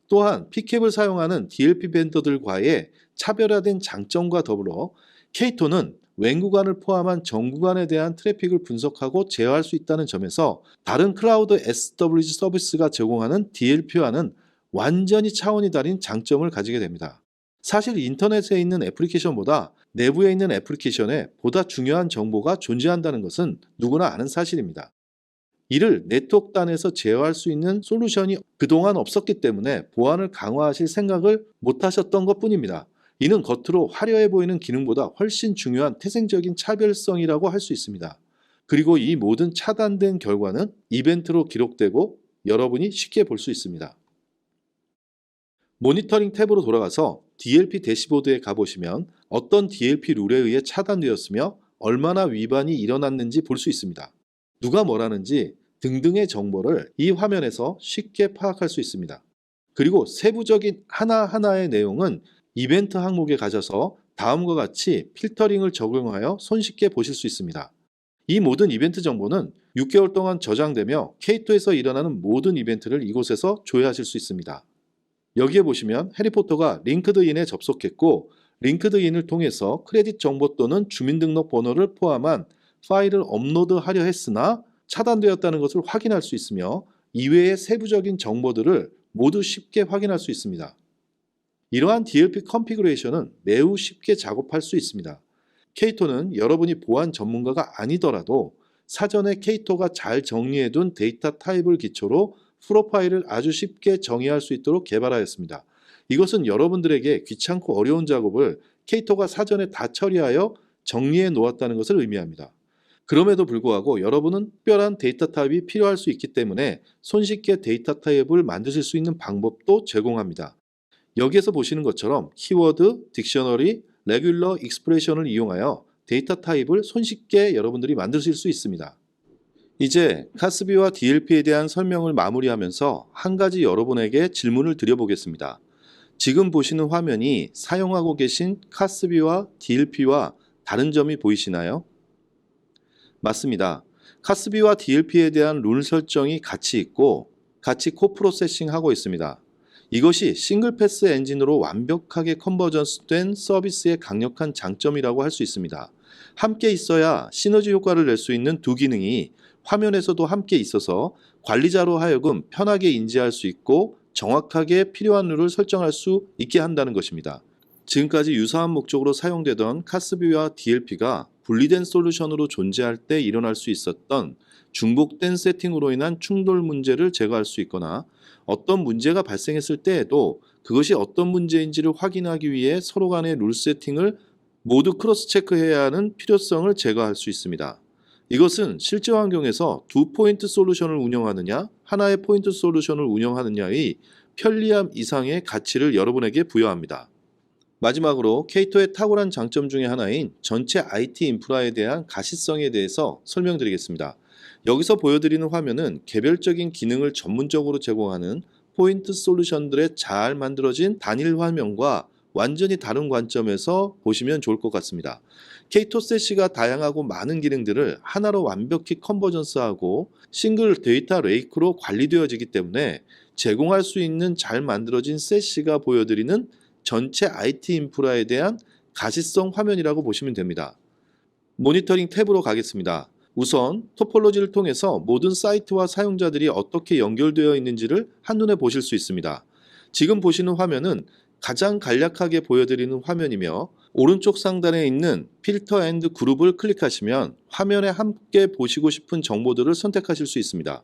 또한 피캡을 사용하는 DLP 벤더들과의 차별화된 장점과 더불어 K2는 왼 구간을 포함한 전 구간에 대한 트래픽을 분석하고 제어할 수 있다는 점에서 다른 클라우드 SWG 서비스가 제공하는 DLP와는 완전히 차원이 다른 장점을 가지게 됩니다. 사실 인터넷에 있는 애플리케이션보다 내부에 있는 애플리케이션에 보다 중요한 정보가 존재한다는 것은 누구나 아는 사실입니다. 이를 네트워크단에서 제어할 수 있는 솔루션이 그동안 없었기 때문에 보안을 강화하실 생각을 못하셨던 것뿐입니다. 이는 겉으로 화려해 보이는 기능보다 훨씬 중요한 태생적인 차별성이라고 할 수 있습니다. 그리고 이 모든 차단된 결과는 이벤트로 기록되고 여러분이 쉽게 볼 수 있습니다. 모니터링 탭으로 돌아가서 DLP 대시보드에 가보시면 어떤 DLP 룰에 의해 차단되었으며 얼마나 위반이 일어났는지 볼 수 있습니다. 누가 뭐라는지 등등의 정보를 이 화면에서 쉽게 파악할 수 있습니다. 그리고 세부적인 하나하나의 내용은 이벤트 항목에 가셔서 다음과 같이 필터링을 적용하여 손쉽게 보실 수 있습니다. 이 모든 이벤트 정보는 6개월 동안 저장되며 K2에서 일어나는 모든 이벤트를 이곳에서 조회하실 수 있습니다. 여기에 보시면 해리포터가 링크드인에 접속했고 링크드인을 통해서 크레딧 정보 또는 주민등록번호를 포함한 파일을 업로드하려 했으나 차단되었다는 것을 확인할 수 있으며 이외의 세부적인 정보들을 모두 쉽게 확인할 수 있습니다. 이러한 DLP 컨피그레이션은 매우 쉽게 작업할 수 있습니다. K2는 여러분이 보안 전문가가 아니더라도 사전에 K2가 잘 정리해둔 데이터 타입을 기초로 프로파일을 아주 쉽게 정의할 수 있도록 개발하였습니다. 이것은 여러분들에게 귀찮고 어려운 작업을 K2가 사전에 다 처리하여 정리해 놓았다는 것을 의미합니다. 그럼에도 불구하고 여러분은 특별한 데이터 타입이 필요할 수 있기 때문에 손쉽게 데이터 타입을 만드실 수 있는 방법도 제공합니다. 여기에서 보시는 것처럼 키워드, 딕셔너리, 레귤러 익스프레션을 이용하여 데이터 타입을 손쉽게 여러분들이 만드실 수 있습니다. 이제 카스비와 DLP에 대한 설명을 마무리하면서 한 가지 여러분에게 질문을 드려보겠습니다. 지금 보시는 화면이 사용하고 계신 카스비와 DLP와 다른 점이 보이시나요? 맞습니다. 카스비와 DLP에 대한 룰 설정이 같이 있고 같이 코프로세싱하고 있습니다. 이것이 싱글 패스 엔진으로 완벽하게 컨버전스된 서비스의 강력한 장점이라고 할 수 있습니다. 함께 있어야 시너지 효과를 낼 수 있는 두 기능이 화면에서도 함께 있어서 관리자로 하여금 편하게 인지할 수 있고 정확하게 필요한 룰을 설정할 수 있게 한다는 것입니다. 지금까지 유사한 목적으로 사용되던 카스비와 DLP가 분리된 솔루션으로 존재할 때 일어날 수 있었던 중복된 세팅으로 인한 충돌 문제를 제거할 수 있거나 어떤 문제가 발생했을 때에도 그것이 어떤 문제인지를 확인하기 위해 서로 간의 룰 세팅을 모두 크로스 체크해야 하는 필요성을 제거할 수 있습니다. 이것은 실제 환경에서 두 포인트 솔루션을 운영하느냐, 하나의 포인트 솔루션을 운영하느냐의 편리함 이상의 가치를 여러분에게 부여합니다. 마지막으로 K2의 탁월한 장점 중에 하나인 전체 IT 인프라에 대한 가시성에 대해서 설명드리겠습니다. 여기서 보여드리는 화면은 개별적인 기능을 전문적으로 제공하는 포인트 솔루션들의 잘 만들어진 단일 화면과 완전히 다른 관점에서 보시면 좋을 것 같습니다. K2 세시가 다양하고 많은 기능들을 하나로 완벽히 컨버전스하고 싱글 데이터 레이크로 관리되어지기 때문에 제공할 수 있는 잘 만들어진 세시가 보여드리는 전체 IT 인프라에 대한 가시성 화면이라고 보시면 됩니다. 모니터링 탭으로 가겠습니다. 우선 토폴로지를 통해서 모든 사이트와 사용자들이 어떻게 연결되어 있는지를 한눈에 보실 수 있습니다. 지금 보시는 화면은 가장 간략하게 보여드리는 화면이며 오른쪽 상단에 있는 필터 앤드 그룹을 클릭하시면 화면에 함께 보시고 싶은 정보들을 선택하실 수 있습니다.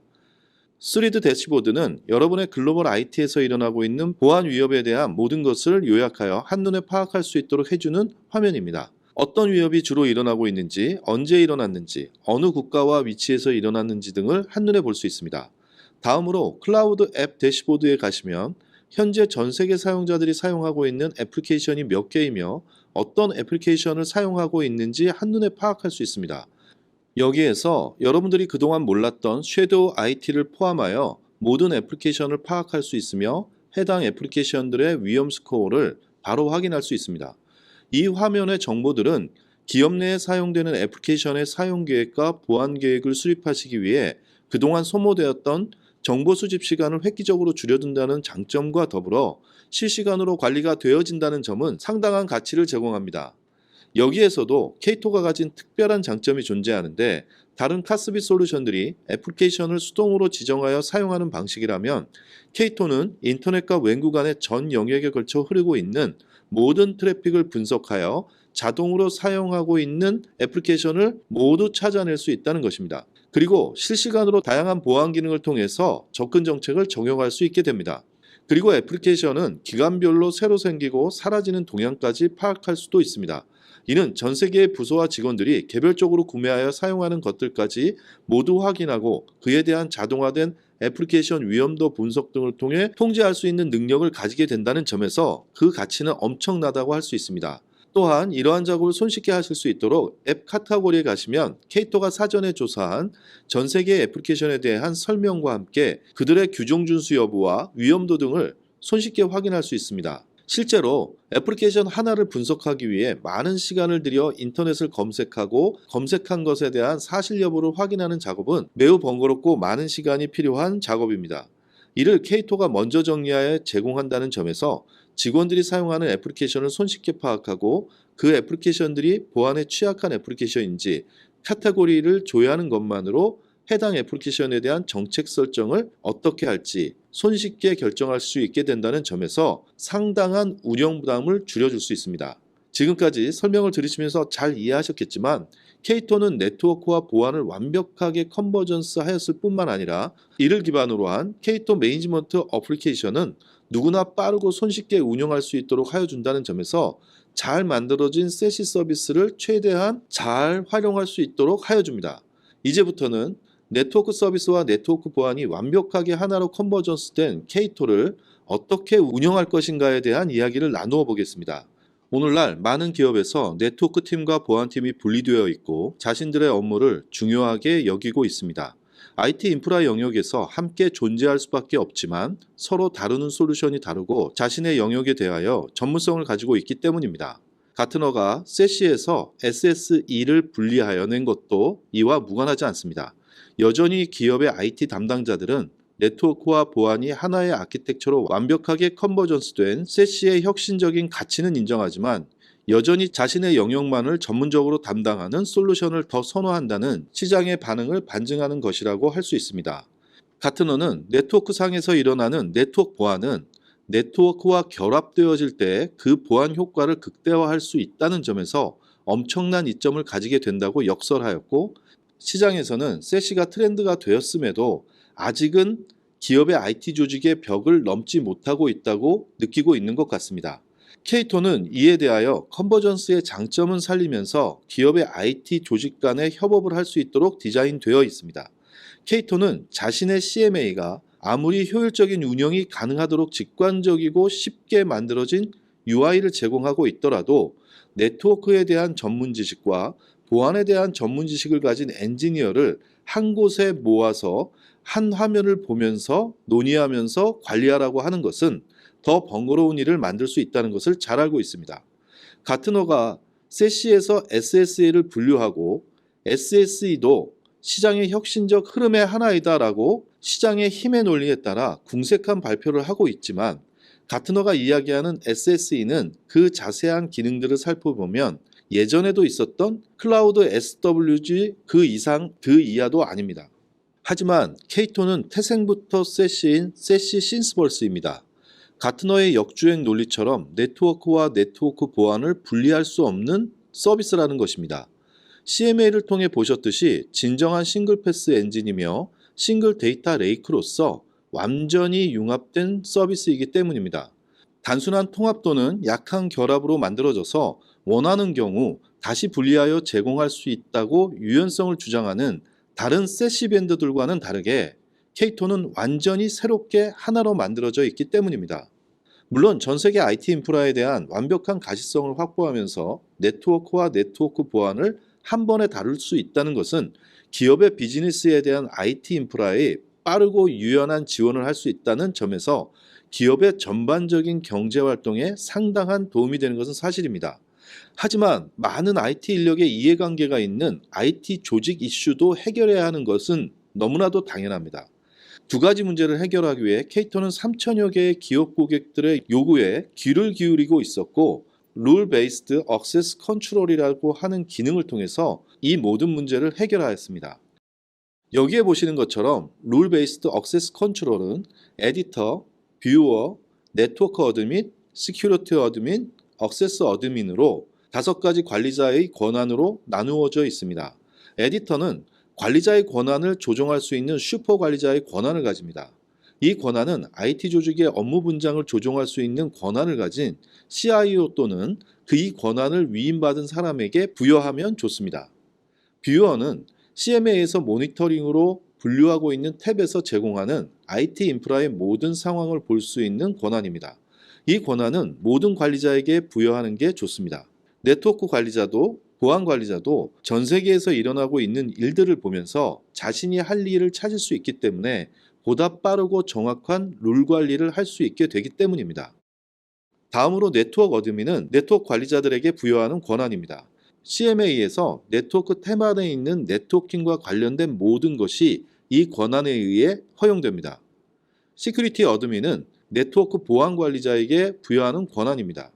3D 대시보드는 여러분의 글로벌 IT에서 일어나고 있는 보안 위협에 대한 모든 것을 요약하여 한눈에 파악할 수 있도록 해주는 화면입니다. 어떤 위협이 주로 일어나고 있는지, 언제 일어났는지, 어느 국가와 위치에서 일어났는지 등을 한눈에 볼 수 있습니다. 다음으로 클라우드 앱 대시보드에 가시면 현재 전 세계 사용자들이 사용하고 있는 애플리케이션이 몇 개이며 어떤 애플리케이션을 사용하고 있는지 한눈에 파악할 수 있습니다. 여기에서 여러분들이 그동안 몰랐던 섀도우 IT를 포함하여 모든 애플리케이션을 파악할 수 있으며 해당 애플리케이션들의 위험 스코어를 바로 확인할 수 있습니다. 이 화면의 정보들은 기업 내에 사용되는 애플리케이션의 사용 계획과 보안 계획을 수립하시기 위해 그동안 소모되었던 정보 수집 시간을 획기적으로 줄여둔다는 장점과 더불어 실시간으로 관리가 되어진다는 점은 상당한 가치를 제공합니다. 여기에서도 K2가 가진 특별한 장점이 존재하는데 다른 카스비 솔루션들이 애플리케이션을 수동으로 지정하여 사용하는 방식이라면 K2는 인터넷과 웬 구간의 전 영역에 걸쳐 흐르고 있는 모든 트래픽을 분석하여 자동으로 사용하고 있는 애플리케이션을 모두 찾아낼 수 있다는 것입니다. 그리고 실시간으로 다양한 보안 기능을 통해서 접근 정책을 적용할 수 있게 됩니다. 그리고 애플리케이션은 기간별로 새로 생기고 사라지는 동향까지 파악할 수도 있습니다. 이는 전 세계의 부서와 직원들이 개별적으로 구매하여 사용하는 것들까지 모두 확인하고 그에 대한 자동화된 애플리케이션 위험도 분석 등을 통해 통제할 수 있는 능력을 가지게 된다는 점에서 그 가치는 엄청나다고 할 수 있습니다. 또한 이러한 작업을 손쉽게 하실 수 있도록 앱 카테고리에 가시면 K2가 사전에 조사한 전 세계의 애플리케이션에 대한 설명과 함께 그들의 규정 준수 여부와 위험도 등을 손쉽게 확인할 수 있습니다. 실제로 애플리케이션 하나를 분석하기 위해 많은 시간을 들여 인터넷을 검색하고 검색한 것에 대한 사실 여부를 확인하는 작업은 매우 번거롭고 많은 시간이 필요한 작업입니다. 이를 K2가 먼저 정리하여 제공한다는 점에서 직원들이 사용하는 애플리케이션을 손쉽게 파악하고 그 애플리케이션들이 보안에 취약한 애플리케이션인지 카테고리를 조회하는 것만으로 해당 애플리케이션에 대한 정책 설정을 어떻게 할지 손쉽게 결정할 수 있게 된다는 점에서 상당한 운영 부담을 줄여줄 수 있습니다. 지금까지 설명을 들으시면서 잘 이해하셨겠지만 K2는 네트워크와 보안을 완벽하게 컨버전스 하였을 뿐만 아니라 이를 기반으로 한 K2 매니지먼트 어플리케이션은 누구나 빠르고 손쉽게 운영할 수 있도록 하여준다는 점에서 잘 만들어진 세시 서비스를 최대한 잘 활용할 수 있도록 하여줍니다. 이제부터는 네트워크 서비스와 네트워크 보안이 완벽하게 하나로 컨버전스된 K2를 어떻게 운영할 것인가에 대한 이야기를 나누어 보겠습니다. 오늘날 많은 기업에서 네트워크 팀과 보안팀이 분리되어 있고 자신들의 업무를 중요하게 여기고 있습니다. IT 인프라 영역에서 함께 존재할 수밖에 없지만 서로 다루는 솔루션이 다르고 자신의 영역에 대하여 전문성을 가지고 있기 때문입니다. 가트너가 세시에서 SSE를 분리하여 낸 것도 이와 무관하지 않습니다. 여전히 기업의 IT 담당자들은 네트워크와 보안이 하나의 아키텍처로 완벽하게 컨버전스된 세시의 혁신적인 가치는 인정하지만 여전히 자신의 영역만을 전문적으로 담당하는 솔루션을 더 선호한다는 시장의 반응을 반증하는 것이라고 할 수 있습니다. 가트너는 네트워크 상에서 일어나는 네트워크 보안은 네트워크와 결합되어질 때 그 보안 효과를 극대화할 수 있다는 점에서 엄청난 이점을 가지게 된다고 역설하였고 시장에서는 세시가 트렌드가 되었음에도 아직은 기업의 IT 조직의 벽을 넘지 못하고 있다고 느끼고 있는 것 같습니다. K2는 이에 대하여 컨버전스의 장점은 살리면서 기업의 IT 조직 간의 협업을 할 수 있도록 디자인되어 있습니다. K2는 자신의 CMA가 아무리 효율적인 운영이 가능하도록 직관적이고 쉽게 만들어진 UI를 제공하고 있더라도 네트워크에 대한 전문 지식과 보안에 대한 전문 지식을 가진 엔지니어를 한 곳에 모아서 한 화면을 보면서 논의하면서 관리하라고 하는 것은 더 번거로운 일을 만들 수 있다는 것을 잘 알고 있습니다. 가트너가 세시에서 SSE를 분류하고 SSE도 시장의 혁신적 흐름의 하나이다라고 시장의 힘의 논리에 따라 궁색한 발표를 하고 있지만 가트너가 이야기하는 SSE는 그 자세한 기능들을 살펴보면 예전에도 있었던 클라우드 SWG 그 이상 그 이하도 아닙니다. 하지만 K2는 태생부터 세시인 세시 신스벌스입니다. 가트너의 역주행 논리처럼 네트워크와 네트워크 보안을 분리할 수 없는 서비스라는 것입니다. CMA를 통해 보셨듯이 진정한 싱글 패스 엔진이며 싱글 데이터 레이크로서 완전히 융합된 서비스이기 때문입니다. 단순한 통합 또는 약한 결합으로 만들어져서 원하는 경우 다시 분리하여 제공할 수 있다고 유연성을 주장하는 다른 세시 밴드들과는 다르게 K2는 완전히 새롭게 하나로 만들어져 있기 때문입니다. 물론 전 세계 IT 인프라에 대한 완벽한 가시성을 확보하면서 네트워크와 네트워크 보안을 한 번에 다룰 수 있다는 것은 기업의 비즈니스에 대한 IT 인프라의 빠르고 유연한 지원을 할 수 있다는 점에서 기업의 전반적인 경제 활동에 상당한 도움이 되는 것은 사실입니다. 하지만 많은 IT 인력의 이해관계가 있는 IT 조직 이슈도 해결해야 하는 것은 너무나도 당연합니다. 두 가지 문제를 해결하기 위해 K2는 3천여 개의 기업 고객들의 요구에 귀를 기울이고 있었고 룰 베이스드 액세스 컨트롤이라고 하는 기능을 통해서 이 모든 문제를 해결하였습니다. 여기에 보시는 것처럼 룰 베이스드 액세스 컨트롤은 에디터, 뷰어, 네트워크 어드민, 시큐리티 어드민, 액세스 어드민으로 5가지 관리자의 권한으로 나누어져 있습니다. 에디터는 관리자의 권한을 조정할 수 있는 슈퍼 관리자의 권한을 가집니다. 이 권한은 IT 조직의 업무 분장을 조정할 수 있는 권한을 가진 CIO 또는 그의 권한을 위임받은 사람에게 부여하면 좋습니다. 뷰어는 CMA에서 모니터링으로 분류하고 있는 탭에서 제공하는 IT 인프라의 모든 상황을 볼 수 있는 권한입니다. 이 권한은 모든 관리자에게 부여하는 게 좋습니다. 네트워크 관리자도 보안 관리자도 전 세계에서 일어나고 있는 일들을 보면서 자신이 할 일을 찾을 수 있기 때문에 보다 빠르고 정확한 룰 관리를 할 수 있게 되기 때문입니다. 다음으로 네트워크 어드민은 네트워크 관리자들에게 부여하는 권한입니다. CMA에서 네트워크 탭 안에 있는 네트워킹과 관련된 모든 것이 이 권한에 의해 허용됩니다. 시큐리티 어드민은 네트워크 보안 관리자에게 부여하는 권한입니다.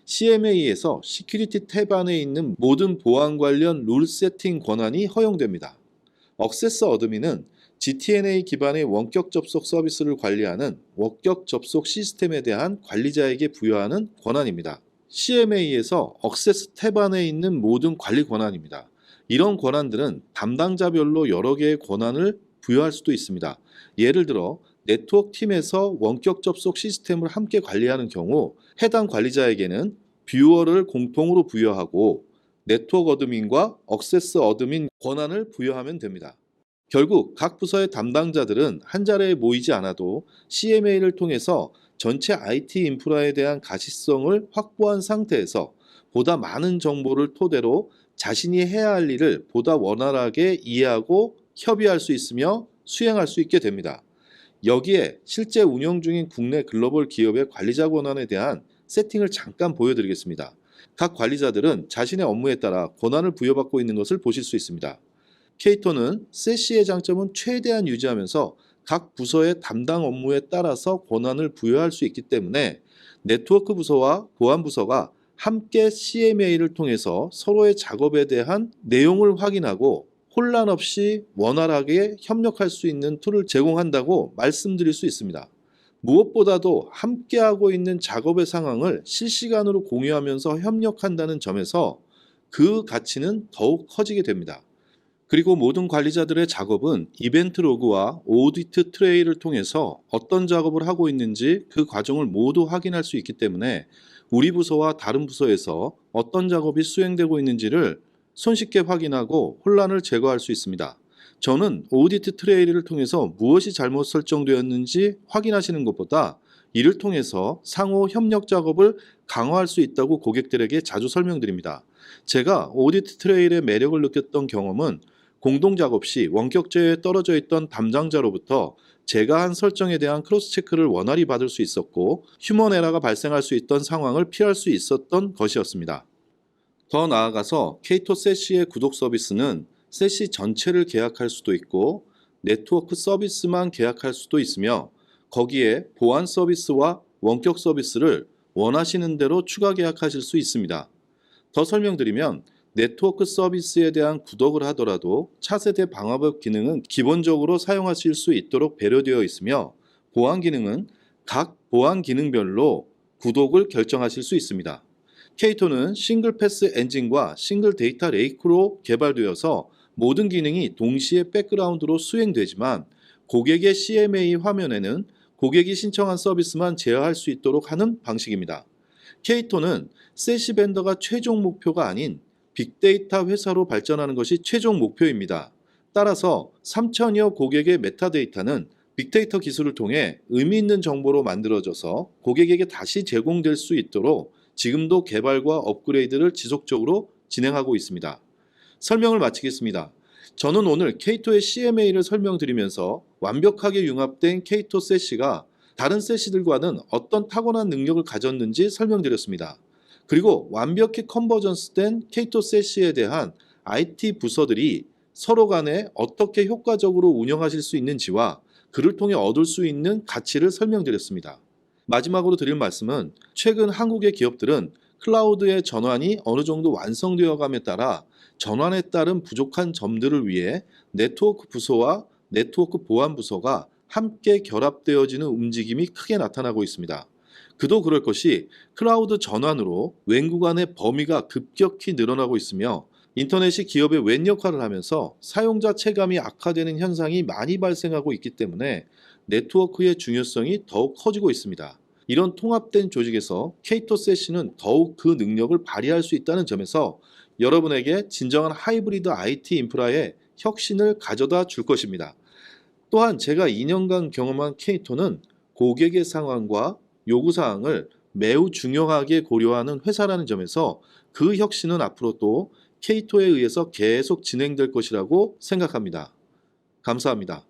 CMA에서 시큐리티 탭 안에 있는 모든 보안 관련 룰 세팅 권한이 허용됩니다. 액세스 어드민은 GTNA 기반의 원격 접속 서비스를 관리하는 원격 접속 시스템에 대한 관리자에게 부여하는 권한입니다. CMA에서 액세스 탭 안에 있는 모든 관리 권한입니다. 이런 권한들은 담당자별로 여러 개의 권한을 부여할 수도 있습니다. 예를 들어 네트워크 팀에서 원격 접속 시스템을 함께 관리하는 경우 해당 관리자에게는 뷰어를 공통으로 부여하고 네트워크 어드민과 액세스 어드민 권한을 부여하면 됩니다. 결국 각 부서의 담당자들은 한 자리에 모이지 않아도 CMA를 통해서 전체 IT 인프라에 대한 가시성을 확보한 상태에서 보다 많은 정보를 토대로 자신이 해야 할 일을 보다 원활하게 이해하고 협의할 수 있으며 수행할 수 있게 됩니다. 여기에 실제 운영 중인 국내 글로벌 기업의 관리자 권한에 대한 세팅을 잠깐 보여드리겠습니다. 각 관리자들은 자신의 업무에 따라 권한을 부여받고 있는 것을 보실 수 있습니다. K2는 세시의 장점은 최대한 유지하면서 각 부서의 담당 업무에 따라서 권한을 부여할 수 있기 때문에 네트워크 부서와 보안 부서가 함께 CMA를 통해서 서로의 작업에 대한 내용을 확인하고 혼란 없이 원활하게 협력할 수 있는 툴을 제공한다고 말씀드릴 수 있습니다. 무엇보다도 함께하고 있는 작업의 상황을 실시간으로 공유하면서 협력한다는 점에서 그 가치는 더욱 커지게 됩니다. 그리고 모든 관리자들의 작업은 이벤트 로그와 오디트 트레이를 통해서 어떤 작업을 하고 있는지 그 과정을 모두 확인할 수 있기 때문에 우리 부서와 다른 부서에서 어떤 작업이 수행되고 있는지를 손쉽게 확인하고 혼란을 제거할 수 있습니다. 저는 오디트 트레이를 통해서 무엇이 잘못 설정되었는지 확인하시는 것보다 이를 통해서 상호 협력 작업을 강화할 수 있다고 고객들에게 자주 설명드립니다. 제가 오디트 트레일의 매력을 느꼈던 경험은 공동 작업 시 원격제에 떨어져 있던 담당자로부터 제가 한 설정에 대한 크로스 체크를 원활히 받을 수 있었고 휴먼 에러가 발생할 수 있던 상황을 피할 수 있었던 것이었습니다. 더 나아가서 K2 세시의 구독 서비스는 세시 전체를 계약할 수도 있고 네트워크 서비스만 계약할 수도 있으며 거기에 보안 서비스와 원격 서비스를 원하시는 대로 추가 계약하실 수 있습니다. 더 설명드리면 네트워크 서비스에 대한 구독을 하더라도 차세대 방화벽 기능은 기본적으로 사용하실 수 있도록 배려되어 있으며 보안 기능은 각 보안 기능별로 구독을 결정하실 수 있습니다. K2는 싱글 패스 엔진과 싱글 데이터 레이크로 개발되어서 모든 기능이 동시에 백그라운드로 수행되지만 고객의 CMA 화면에는 고객이 신청한 서비스만 제어할 수 있도록 하는 방식입니다. K2는 세시 벤더가 최종 목표가 아닌 빅데이터 회사로 발전하는 것이 최종 목표입니다. 따라서 3천여 고객의 메타데이터는 빅데이터 기술을 통해 의미 있는 정보로 만들어져서 고객에게 다시 제공될 수 있도록 지금도 개발과 업그레이드를 지속적으로 진행하고 있습니다. 설명을 마치겠습니다. 저는 오늘 K2의 CMA를 설명드리면서 완벽하게 융합된 K2 세시가 다른 세시들과는 어떤 타고난 능력을 가졌는지 설명드렸습니다. 그리고 완벽히 컨버전스된 K2 세시에 대한 IT 부서들이 서로 간에 어떻게 효과적으로 운영하실 수 있는지와 그를 통해 얻을 수 있는 가치를 설명드렸습니다. 마지막으로 드릴 말씀은 최근 한국의 기업들은 클라우드의 전환이 어느 정도 완성되어 감에 따라 전환에 따른 부족한 점들을 위해 네트워크 부서와 네트워크 보안 부서가 함께 결합되어지는 움직임이 크게 나타나고 있습니다. 그도 그럴 것이 클라우드 전환으로 웬 구간의 범위가 급격히 늘어나고 있으며 인터넷이 기업의 웬 역할을 하면서 사용자 체감이 악화되는 현상이 많이 발생하고 있기 때문에 네트워크의 중요성이 더욱 커지고 있습니다. 이런 통합된 조직에서 K2 세시는 더욱 그 능력을 발휘할 수 있다는 점에서 여러분에게 진정한 하이브리드 IT 인프라의 혁신을 가져다 줄 것입니다. 또한 제가 2년간 경험한 K2는 고객의 상황과 요구사항을 매우 중요하게 고려하는 회사라는 점에서 그 혁신은 앞으로 또 K2에 의해서 계속 진행될 것이라고 생각합니다. 감사합니다.